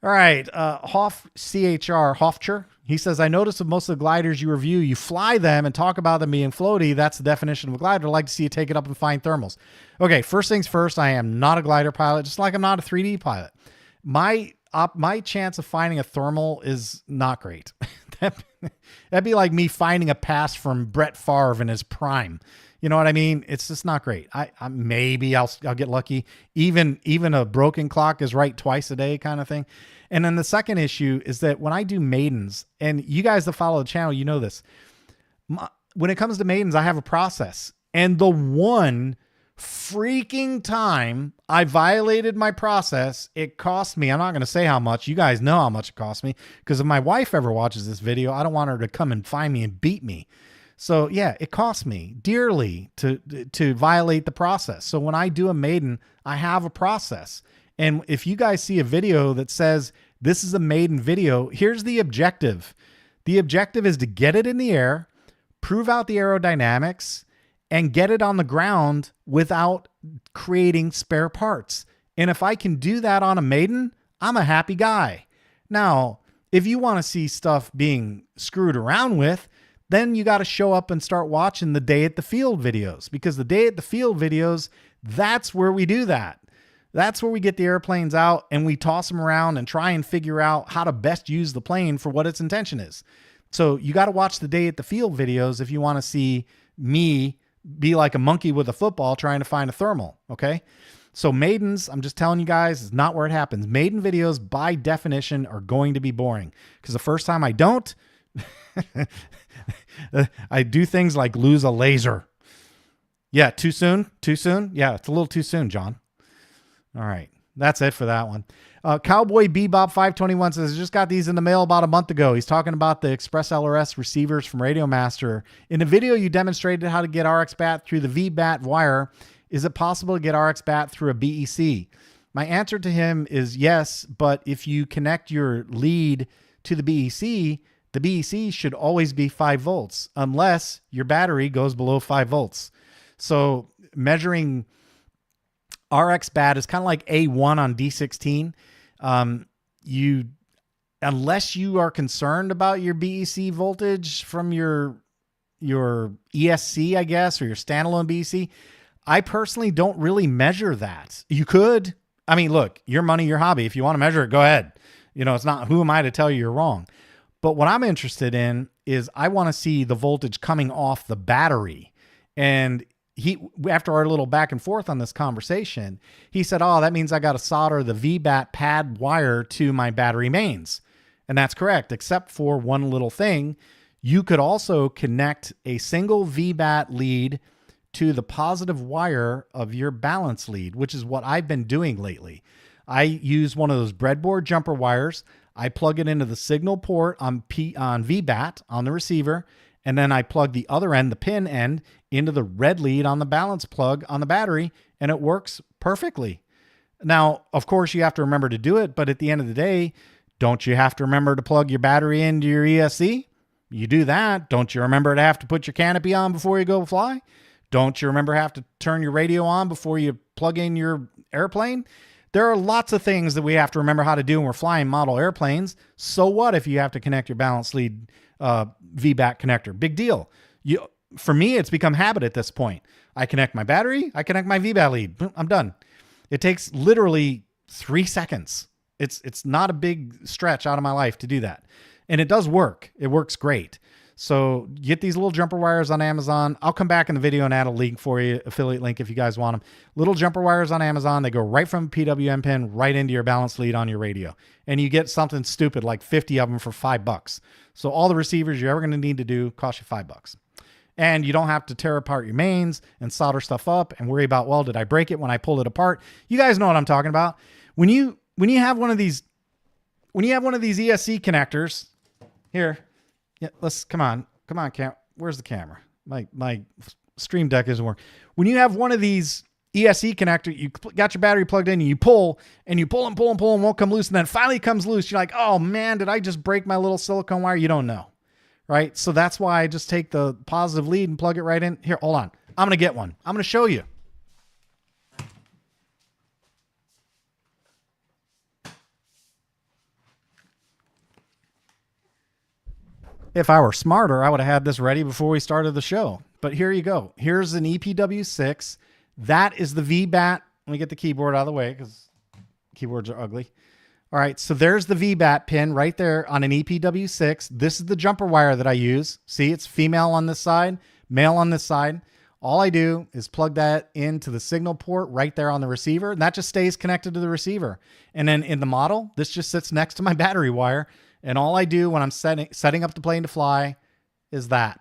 S1: All right. Hofcher. He says, I noticed with most of the gliders you review, you fly them and talk about them being floaty. That's the definition of a glider. I'd like to see you take it up and find thermals. Okay, first things first, I am not a glider pilot, just like I'm not a 3D pilot. My chance of finding a thermal is not great. That'd be like me finding a pass from Brett Favre in his prime. You know what I mean? It's just not great. Maybe I'll get lucky. Even a broken clock is right twice a day kind of thing. And then the second issue is that when I do maidens, and you guys that follow the channel, you know this. When it comes to maidens, I have a process. And the one freaking time I violated my process, it cost me, I'm not going to say how much. You guys know how much it cost me, because if my wife ever watches this video, I don't want her to come and find me and beat me. So yeah, it cost me dearly to violate the process. So when I do a maiden, I have a process. And if you guys see a video that says this is a maiden video, here's the objective. The objective is to get it in the air, prove out the aerodynamics, and get it on the ground without creating spare parts. And if I can do that on a maiden, I'm a happy guy. Now, if you want to see stuff being screwed around with, then you got to show up and start watching the day at the field videos, because the day at the field videos, that's where we do that. That's where we get the airplanes out and we toss them around and try and figure out how to best use the plane for what its intention is. So you got to watch the day at the field videos if you want to see me be like a monkey with a football trying to find a thermal. Okay. So maidens, I'm just telling you guys, is not where it happens. Maiden videos by definition are going to be boring, because the first time I don't, I do things like lose a laser. Yeah. Too soon. Too soon. Yeah. It's a little too soon, John. All right. That's it for that one. Cowboy Bebop 521 says, just got these in the mail about a month ago. He's talking about the Express LRS receivers from Radio Master. In the video, you demonstrated how to get RxBat through the VBAT wire. Is it possible to get RxBat through a BEC? My answer to him is yes, but if you connect your lead to the BEC should always be 5 volts unless your battery goes below 5 volts. So measuring RxBat is kind of like A1 on D16. Unless you are concerned about your BEC voltage from your ESC, I guess, or your standalone BEC, I personally don't really measure that. You could. I mean, look, your money, your hobby. If you want to measure it, go ahead. You know, it's not, who am I to tell you you're wrong? But what I'm interested in is I want to see the voltage coming off the battery. And after our little back and forth on this conversation, he said, oh, that means I got to solder the VBAT pad wire to my battery mains. And that's correct, except for one little thing. You could also connect a single VBAT lead to the positive wire of your balance lead, which is what I've been doing lately. I use one of those breadboard jumper wires. I plug it into the signal port on VBAT on the receiver, and then I plug the other end, the pin end, into the red lead on the balance plug on the battery, and it works perfectly. Now, of course, you have to remember to do it, but at the end of the day, don't you have to remember to plug your battery into your ESC? You do that. Don't you remember to have to put your canopy on before you go fly? Don't you remember have to turn your radio on before you plug in your airplane? There are lots of things that we have to remember how to do when we're flying model airplanes. So what if you have to connect your balance lead VBAT connector? Big deal. For me, it's become habit at this point. I connect my battery, I connect my VBAT lead. I'm done. It takes literally 3 seconds. It's not a big stretch out of my life to do that. And it does work. It works great. So get these little jumper wires on Amazon. I'll come back in the video and add a link for you, affiliate link if you guys want them. Little jumper wires on Amazon. They go right from PWM pin right into your balance lead on your radio. And you get something stupid like 50 of them for $5. So all the receivers you're ever going to need to do cost you $5. And you don't have to tear apart your mains and solder stuff up and worry about, well, did I break it when I pulled it apart? You guys know what I'm talking about. When you have one of these ESC connectors here, yeah, come on, where's the camera? My stream deck isn't working. When you have one of these ESC connector, you got your battery plugged in and you pull and won't come loose. And then finally it comes loose. You're like, oh man, did I just break my little silicone wire? You don't know. Right? So that's why I just take the positive lead and plug it right in. Here, hold on. I'm going to get one. I'm going to show you. If I were smarter, I would have had this ready before we started the show. But here you go. Here's an EPW6. That is the VBAT. Let me get the keyboard out of the way because keyboards are ugly. All right, so there's the VBAT pin right there on an EPW6. This is the jumper wire that I use. See, it's female on this side, male on this side. All I do is plug that into the signal port right there on the receiver, and that just stays connected to the receiver. And then in the model, this just sits next to my battery wire, and all I do when I'm setting up the plane to fly is that.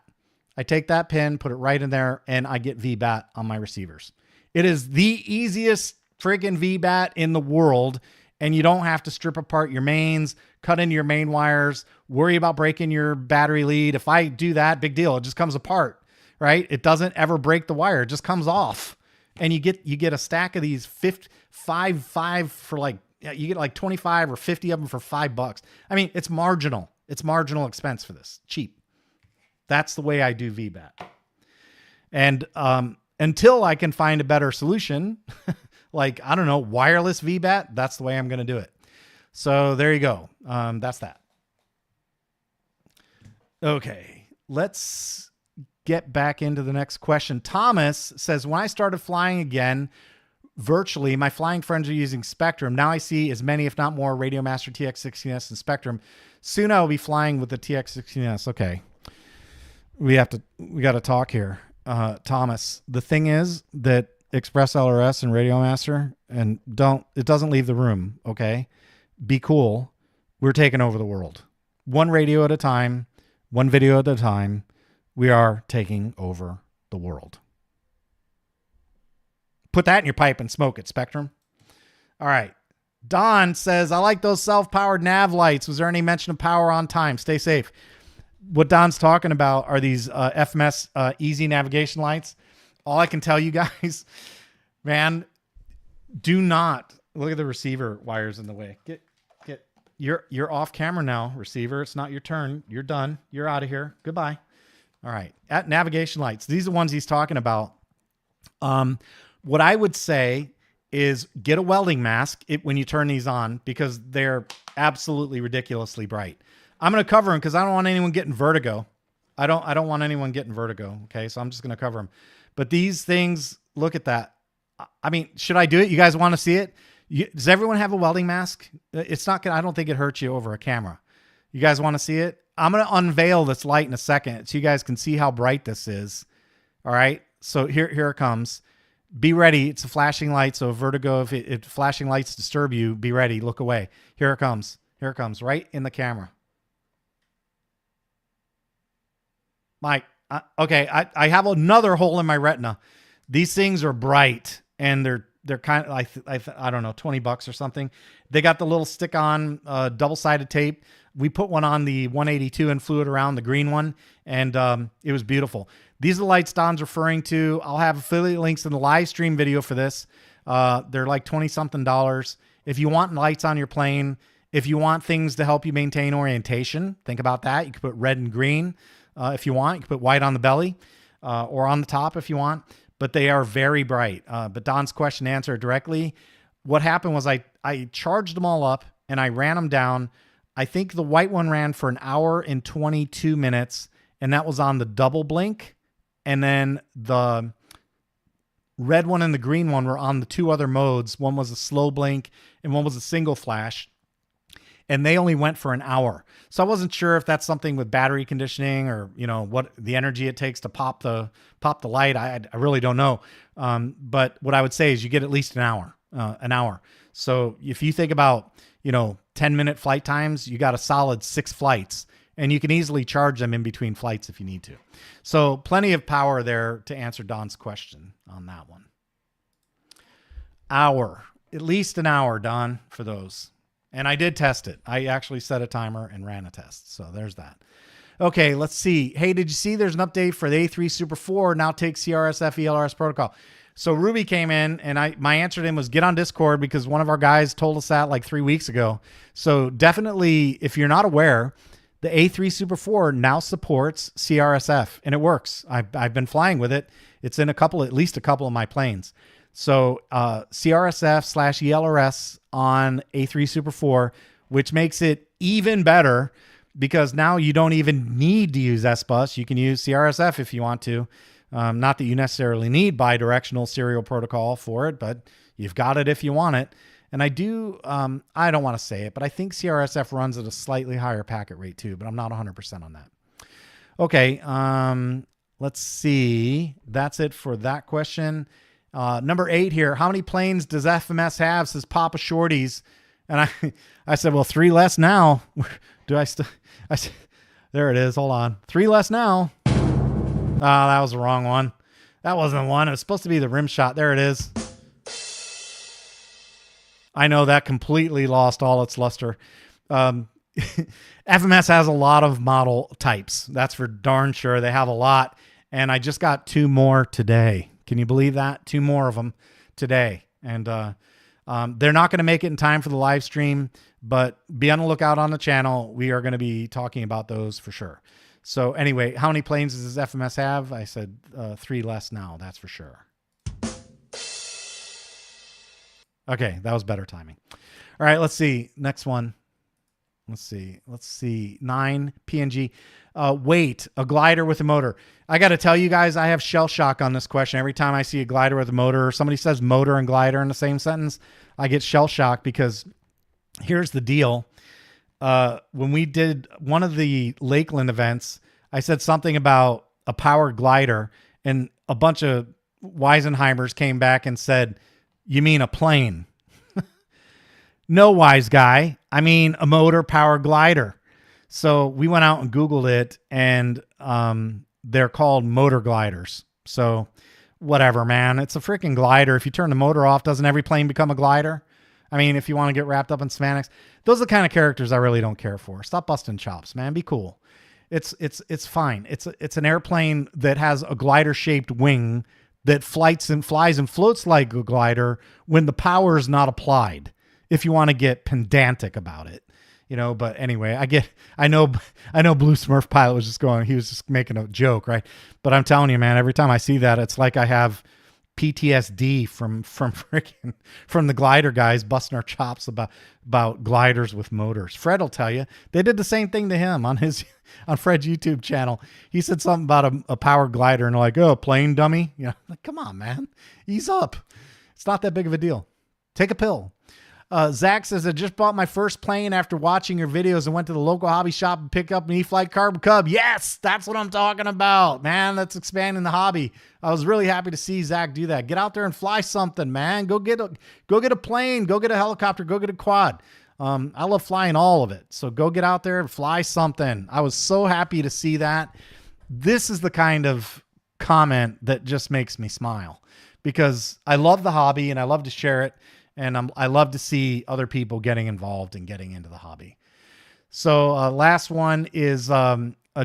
S1: I take that pin, put it right in there, and I get VBAT on my receivers. It is the easiest friggin' VBAT in the world, and you don't have to strip apart your mains, cut into your main wires, worry about breaking your battery lead. If I do that, big deal. It just comes apart, right? It doesn't ever break the wire. It just comes off. And you get a stack of these 5 for like, you get like 25 or 50 of them for $5. I mean, it's marginal. It's marginal expense for this. Cheap. That's the way I do VBAT. And until I can find a better solution, like, I don't know, wireless VBAT, that's the way I'm going to do it. So there you go. That's that. Okay, let's get back into the next question. Thomas says, when I started flying again, virtually, my flying friends are using Spectrum. Now I see as many, if not more, Radiomaster TX16S and Spectrum. Soon I will be flying with the TX16S. Okay. We got to talk here. Thomas, the thing is that Express LRS and Radiomaster, and it doesn't leave the room. Okay. Be cool. We're taking over the world. One radio at a time, one video at a time. We are taking over the world. Put that in your pipe and smoke it, Spectrum. All right. Don says, I like those self-powered nav lights. Was there any mention of power on time? Stay safe. What Don's talking about are these FMS easy navigation lights. All I can tell you guys, man, do not look at the receiver wires in the way. You're off camera now, receiver. It's not your turn. You're done. You're out of here. Goodbye. All right. At navigation lights, these are the ones he's talking about. What I would say is get a welding mask when you turn these on, because they're absolutely ridiculously bright. I'm going to cover them because I don't want anyone getting vertigo. I don't want anyone getting vertigo. Okay. So I'm just going to cover them. But these things, look at that. I mean, should I do it? You guys want to see it? Does everyone have a welding mask? It's not gonna, I don't think it hurts you over a camera. You guys want to see it? I'm going to unveil this light in a second so you guys can see how bright this is. All right. So here it comes. Be ready. It's a flashing light. So vertigo, if flashing lights disturb you, be ready. Look away. Here it comes. Here it comes right in the camera. Mike, okay. I have another hole in my retina. These things are bright and they're kind of, I don't know, $20 or something. They got the little stick on double-sided tape. We put one on the 182 and flew it around, the green one, and it was beautiful. These are the lights Don's referring to. I'll have affiliate links in the live stream video for this. They're like $20-something. If you want lights on your plane, if you want things to help you maintain orientation, think about that. You can put red and green if you want. You can put white on the belly or on the top if you want. But they are very bright. But Don's question answered directly. What happened was I charged them all up and I ran them down. I think the white one ran for 1 hour and 22 minutes, and that was on the double blink. And then the red one and the green one were on the two other modes. One was a slow blink and one was a single flash. And they only went for 1 hour. So I wasn't sure if that's something with battery conditioning or, you know, what the energy it takes to pop the light. I really don't know. But what I would say is you get at least an hour. So if you think about, 10-minute flight times, you got a solid 6 flights, and you can easily charge them in between flights if you need to. So plenty of power there to answer Don's question on that one. At least an hour, Don, for those. And I did test it. I actually set a timer and ran a test. So there's that. Okay, let's see. Hey, did you see there's an update for the A3 Super 4 now takes CRSF ELRS protocol? So Ruby came in and my answer to him was get on Discord because one of our guys told us that like 3 weeks ago. So definitely, if you're not aware, the A3 Super 4 now supports CRSF and it works. I've been flying with it. It's in at least a couple of my planes. So CRSF/ELRS on A3 Super 4, which makes it even better because now you don't even need to use S-Bus. You can use CRSF if you want to. Not that you necessarily need bidirectional serial protocol for it, but you've got it if you want it. And I do, I don't want to say it, but I think CRSF runs at a slightly higher packet rate too, but I'm not 100% on that. Okay, let's see. That's it for that question. Number 8 here. How many planes does FMS have? Says Papa Shorties. And I said, well, 3 less now. Do I still? There it is. Hold on. 3 less now. that was the wrong one. That wasn't one. It was supposed to be the rim shot. There it is. I know that completely lost all its luster. FMS has a lot of model types. That's for darn sure. They have a lot. And I just got 2 more today. Can you believe that? 2 more of them today. And they're not going to make it in time for the live stream, but be on the lookout on the channel. We are going to be talking about those for sure. So anyway, how many planes does FMS have? I said 3 less now. That's for sure. Okay, that was better timing. All right, let's see. Next one. Let's see. 9 PNG. Weight, a glider with a motor. I got to tell you guys, I have shell shock on this question. Every time I see a glider with a motor, or somebody says motor and glider in the same sentence, I get shell shock because here's the deal. When we did one of the Lakeland events, I said something about a power glider, and a bunch of Weisenheimers came back and said, "You mean a plane?" No, wise guy. I mean a motor power glider. So we went out and Googled it, and they're called motor gliders. So whatever, man. It's a freaking glider. If you turn the motor off, doesn't every plane become a glider? I mean, if you want to get wrapped up in semantics, those are the kind of characters I really don't care for. Stop busting chops, man. Be cool. It's fine. It's an airplane that has a glider shaped wing that flies and floats like a glider when the power is not applied. If you want to get pedantic about it, but anyway, I know Blue Smurf Pilot was just making a joke, right? But I'm telling you, man, every time I see that, it's like I have PTSD from the glider guys busting our chops about gliders with motors. Fred will tell you they did the same thing to him on Fred's YouTube channel. He said something about a power glider, and they're like, "Oh, plane dummy." Like, come on, man, ease up. It's not that big of a deal. Take a pill. Zach says, I just bought my first plane after watching your videos and went to the local hobby shop and picked up an E-Flight Carbon Cub. Yes, that's what I'm talking about, man. That's expanding the hobby. I was really happy to see Zach do that. Get out there and fly something, man. Go get a plane. Go get a helicopter. Go get a quad. I love flying all of it. So go get out there and fly something. I was so happy to see that. This is the kind of comment that just makes me smile because I love the hobby and I love to share it. And I love to see other people getting involved and getting into the hobby. So last one is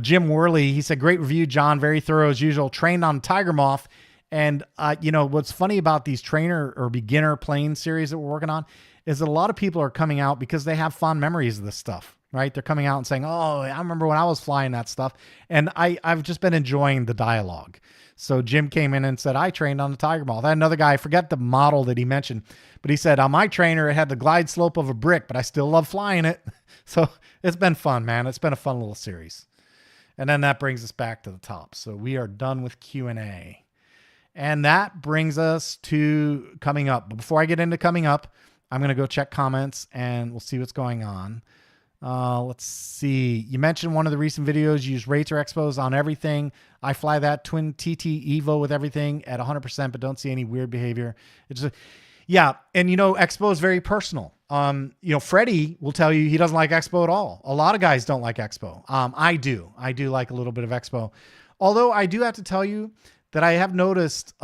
S1: Jim Worley. He said, great review, John. Very thorough as usual. Trained on Tiger Moth. And, what's funny about these trainer or beginner plane series that we're working on is that a lot of people are coming out because they have fond memories of this stuff, right? They're coming out and saying, oh, I remember when I was flying that stuff. And I've just been enjoying the dialogue. So Jim came in and said, I trained on the Tiger Moth. I had another guy, I forget the model that he mentioned, but he said, on my trainer, it had the glide slope of a brick, but I still love flying it. So it's been fun, man. It's been a fun little series. And then that brings us back to the top. So we are done with Q&A. And that brings us to coming up. But before I get into coming up, I'm going to go check comments and we'll see what's going on. Let's see. You mentioned one of the recent videos, you use rates or expos on everything. I fly that twin TT Evo with everything at 100%, but don't see any weird behavior. It's just, yeah. And expo is very personal. Freddie will tell you he doesn't like expo at all. A lot of guys don't like expo. I do like a little bit of expo. Although I do have to tell you that I have noticed,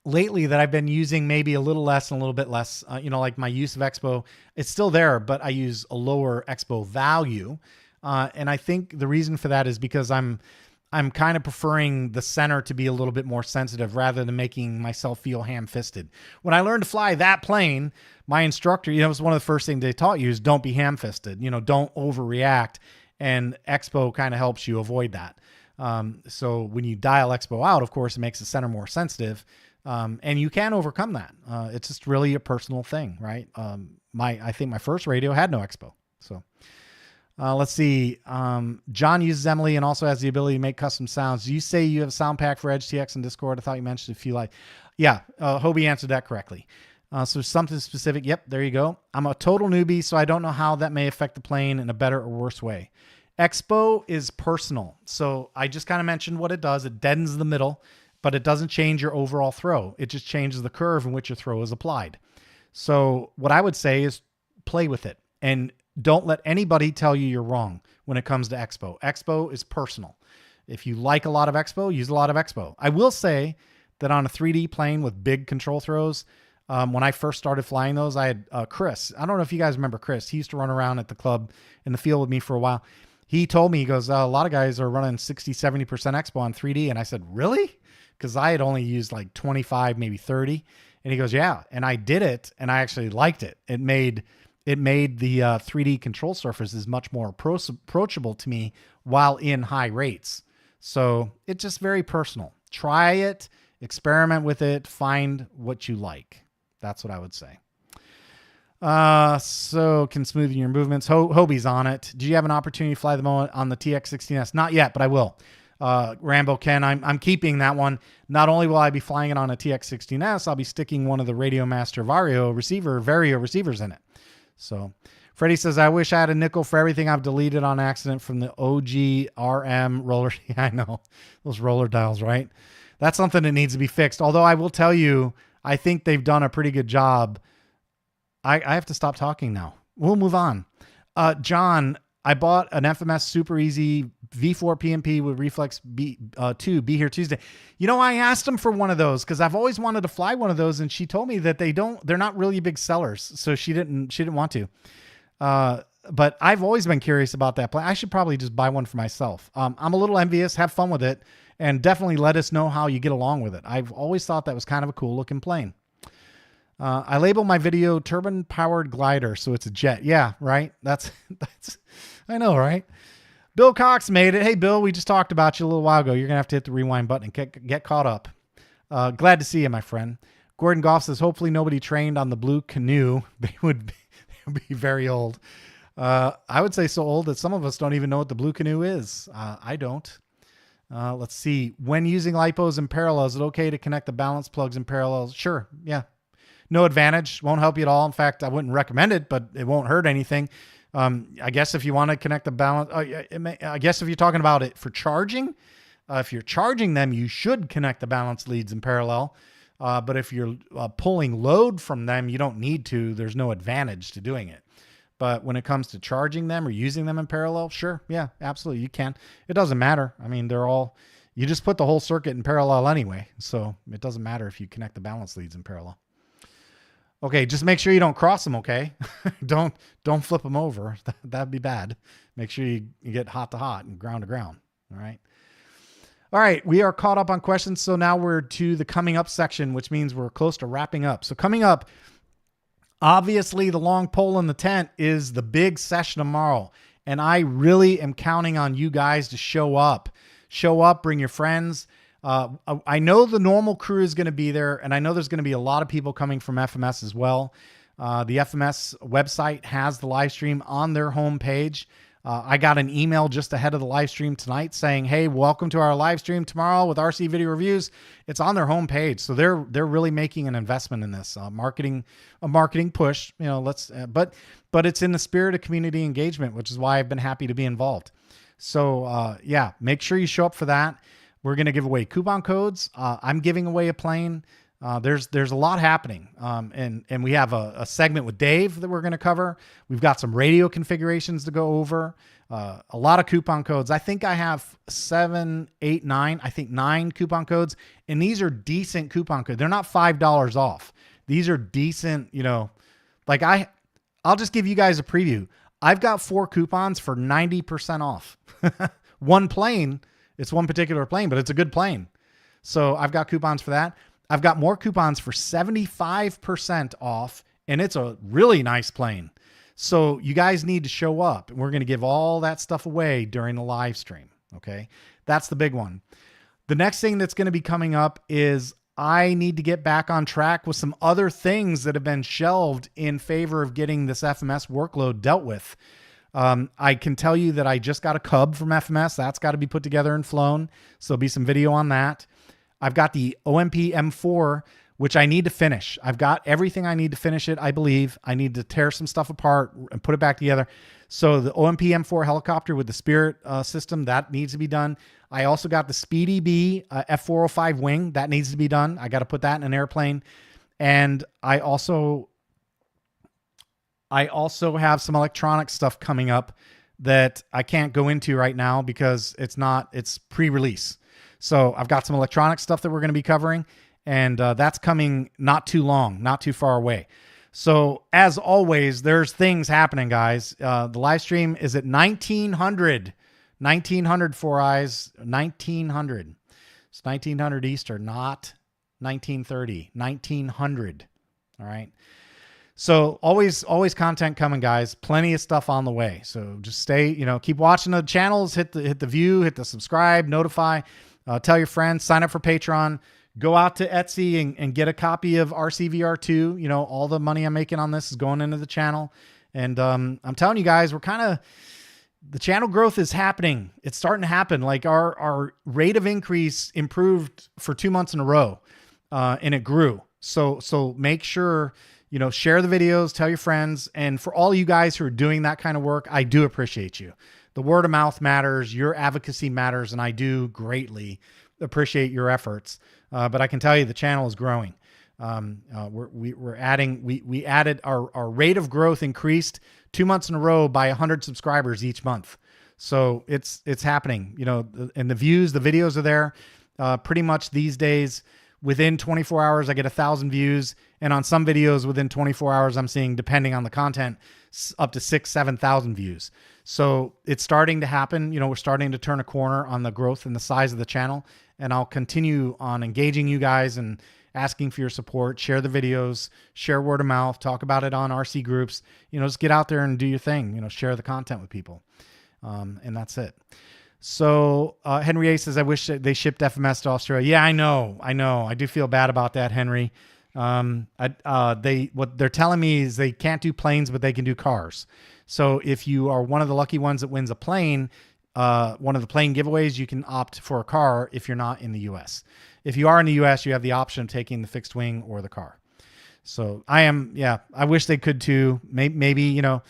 S1: lately that I've been using maybe a little less and a little bit less, like my use of expo, it's still there, but I use a lower expo value. And I think the reason for that is because I'm kind of preferring the center to be a little bit more sensitive rather than making myself feel ham-fisted. When I learned to fly that plane, my instructor, it was one of the first things they taught you is don't be ham-fisted, don't overreact. And expo kind of helps you avoid that. So when you dial expo out, of course, it makes the center more sensitive. And you can overcome that. It's just really a personal thing, right? I think my first radio had no expo. So, let's see. John uses Emily and also has the ability to make custom sounds. You say you have a sound pack for EdgeTX and Discord. I thought you mentioned a few yeah, Hobie answered that correctly. So something specific. Yep. There you go. I'm a total newbie, so I don't know how that may affect the plane in a better or worse way. Expo is personal. So I just kind of mentioned what it does. It deadens the middle, but it doesn't change your overall throw. It just changes the curve in which your throw is applied. So what I would say is play with it and don't let anybody tell you you're wrong when it comes to expo. Expo is personal. If you like a lot of expo, use a lot of expo. I will say that on a 3D plane with big control throws, when I first started flying those, I had Chris. I don't know if you guys remember Chris. He used to run around at the club in the field with me for a while. He told me, he goes, a lot of guys are running 60, 70% expo on 3D. And I said, really? Because I had only used like 25, maybe 30. And he goes, yeah. And I did it, and I actually liked it. It made the 3D control surfaces much more approachable to me while in high rates. So it's just very personal. Try it, experiment with it, find what you like. That's what I would say. So can smoothen your movements. Hobie's on it. Do you have an opportunity to fly the moment on the TX16S? Not yet, but I will. Rambo Ken, I'm keeping that one. Not only will I be flying it on a TX16S, I'll be sticking one of the Radio Master Vario receivers in it. So Freddie says, I wish I had a nickel for everything I've deleted on accident from the OG RM roller. I know those roller dials, right? That's something that needs to be fixed. Although I will tell you, I think they've done a pretty good job. I have to stop talking now. We'll move on. John, I bought an FMS Super Easy V4 PMP with Reflex B2 Be Here Tuesday. You know, I asked him for one of those because I've always wanted to fly one of those, and she told me that they're not really big sellers, so she didn't want to. But I've always been curious about that plane. I should probably just buy one for myself. I'm a little envious. Have fun with it, and definitely let us know how you get along with it. I've always thought that was kind of a cool looking plane. I label my video turbine powered glider, so it's a jet. Yeah, right. That's I know, right? Bill Cox made it. Hey, Bill, we just talked about you a little while ago. You're gonna have to hit the rewind button and get caught up. Glad to see you, my friend. Gordon Goff says, hopefully nobody trained on the blue canoe. They would be very old. I would say so old that some of us don't even know what the blue canoe is. I don't. Let's see. When using lipos in parallel, is it okay to connect the balance plugs in parallel? Sure. Yeah. No advantage. Won't help you at all. In fact, I wouldn't recommend it, but it won't hurt anything. I guess if you want to connect the balance, I guess if you're talking about it for charging, if you're charging them, you should connect the balance leads in parallel. But if you're pulling load from them, you don't need to. There's no advantage to doing it. But when it comes to charging them or using them in parallel, sure. Yeah, absolutely. You can. It doesn't matter. I mean, you just put the whole circuit in parallel anyway. So it doesn't matter if you connect the balance leads in parallel. Okay, just make sure you don't cross them, okay? Don't flip them over. That'd be bad. Make sure you get hot to hot and ground to ground, all right? All right, we are caught up on questions, so now we're to the coming up section, which means we're close to wrapping up. So coming up, obviously the long pole in the tent is the big session tomorrow, and I really am counting on you guys to show up. Show up, bring your friends. I know the normal crew is going to be there, and I know there's going to be a lot of people coming from FMS as well. The FMS website has the live stream on their homepage. I got an email just ahead of the live stream tonight saying, hey, welcome to our live stream tomorrow with RC Video Reviews. It's on their homepage. So they're really making an investment in this, a marketing push, you know, but it's in the spirit of community engagement, which is why I've been happy to be involved. So yeah, make sure you show up for that. We're going to give away coupon codes. I'm giving away a plane. There's a lot happening. And we have a segment with Dave that we're going to cover. We've got some radio configurations to go over. A lot of coupon codes. I think I have 7, 8, 9. I think 9 coupon codes. And these are decent coupon codes. They're not $5 off. These are decent, you know, like I'll just give you guys a preview. I've got 4 coupons for 90% off. One plane. It's one particular plane, but it's a good plane. So I've got coupons for that. I've got more coupons for 75% off, and it's a really nice plane. So you guys need to show up, and we're going to give all that stuff away during the live stream. Okay. That's the big one. The next thing that's going to be coming up is I need to get back on track with some other things that have been shelved in favor of getting this FMS workload dealt with. I can tell you that I just got a Cub from FMS. That's got to be put together and flown. So there'll be some video on that. I've got the OMP M4, which I need to finish. I've got everything I need to finish it, I believe. I need to tear some stuff apart and put it back together. So the OMP M4 helicopter with the Spirit system, that needs to be done. I also got the Speedy B F405 wing. That needs to be done. I got to put that in an airplane. And I also have some electronic stuff coming up that I can't go into right now because it's pre-release. So I've got some electronic stuff that we're going to be covering, and that's coming not too long, not too far away. So as always, there's things happening, guys. The live stream is at 1900 Four Eyes, 1900. It's 1900 Eastern, not 1930, 1900. All right. So always content coming, guys. Plenty of stuff on the way. So just stay, keep watching the channels, hit the view, hit the subscribe, notify, tell your friends, sign up for Patreon, go out to Etsy and get a copy of RCVR 2. All the money I'm making on this is going into the channel. And I'm telling you guys, the channel growth is happening. It's starting to happen. Like our rate of increase improved for 2 months in a row, and it grew. So make sure, share the videos, tell your friends. And for all you guys who are doing that kind of work, I do appreciate you. The word of mouth matters. Your advocacy matters. And I do greatly appreciate your efforts. But I can tell you the channel is growing. We're adding, we added our rate of growth increased 2 months in a row by 100 subscribers each month. So it's happening, and the views, the videos are there. Pretty much these days, within 24 hours, I get 1,000 views. And on some videos within 24 hours, I'm seeing, depending on the content, up to 6,000, 7,000 views. So it's starting to happen. We're starting to turn a corner on the growth and the size of the channel. And I'll continue on engaging you guys and asking for your support. Share the videos, share word of mouth, talk about it on RC groups. Just get out there and do your thing. Share the content with people. And that's it. So Henry A says, I wish they shipped FMS to Australia. Yeah, I know. I do feel bad about that, Henry. What they're telling me is they can't do planes, but they can do cars. So if you are one of the lucky ones that wins a plane, one of the plane giveaways, you can opt for a car if you're not in the US. If you are in the US, you have the option of taking the fixed wing or the car. So I wish they could too. Maybe they'll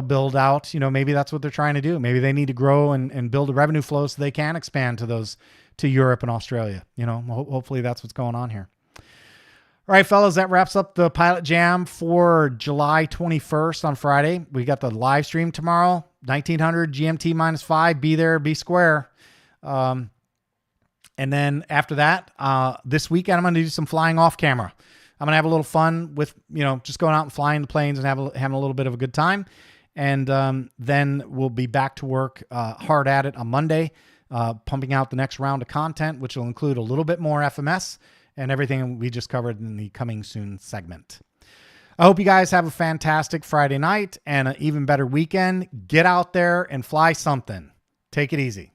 S1: build out, maybe that's what they're trying to do. Maybe they need to grow and build a revenue flow so they can expand to Europe and Australia. Hopefully that's what's going on here. All right, fellas, that wraps up the Pilot Jam for July 21st on Friday. We got the live stream tomorrow, 1900 GMT -5. Be there, be square. And then after that, this weekend, I'm going to do some flying off camera. I'm going to have a little fun with, just going out and flying the planes and having a little bit of a good time. And then we'll be back to work hard at it on Monday, pumping out the next round of content, which will include a little bit more FMS and everything we just covered in the coming soon segment. I hope you guys have a fantastic Friday night and an even better weekend. Get out there and fly something. Take it easy.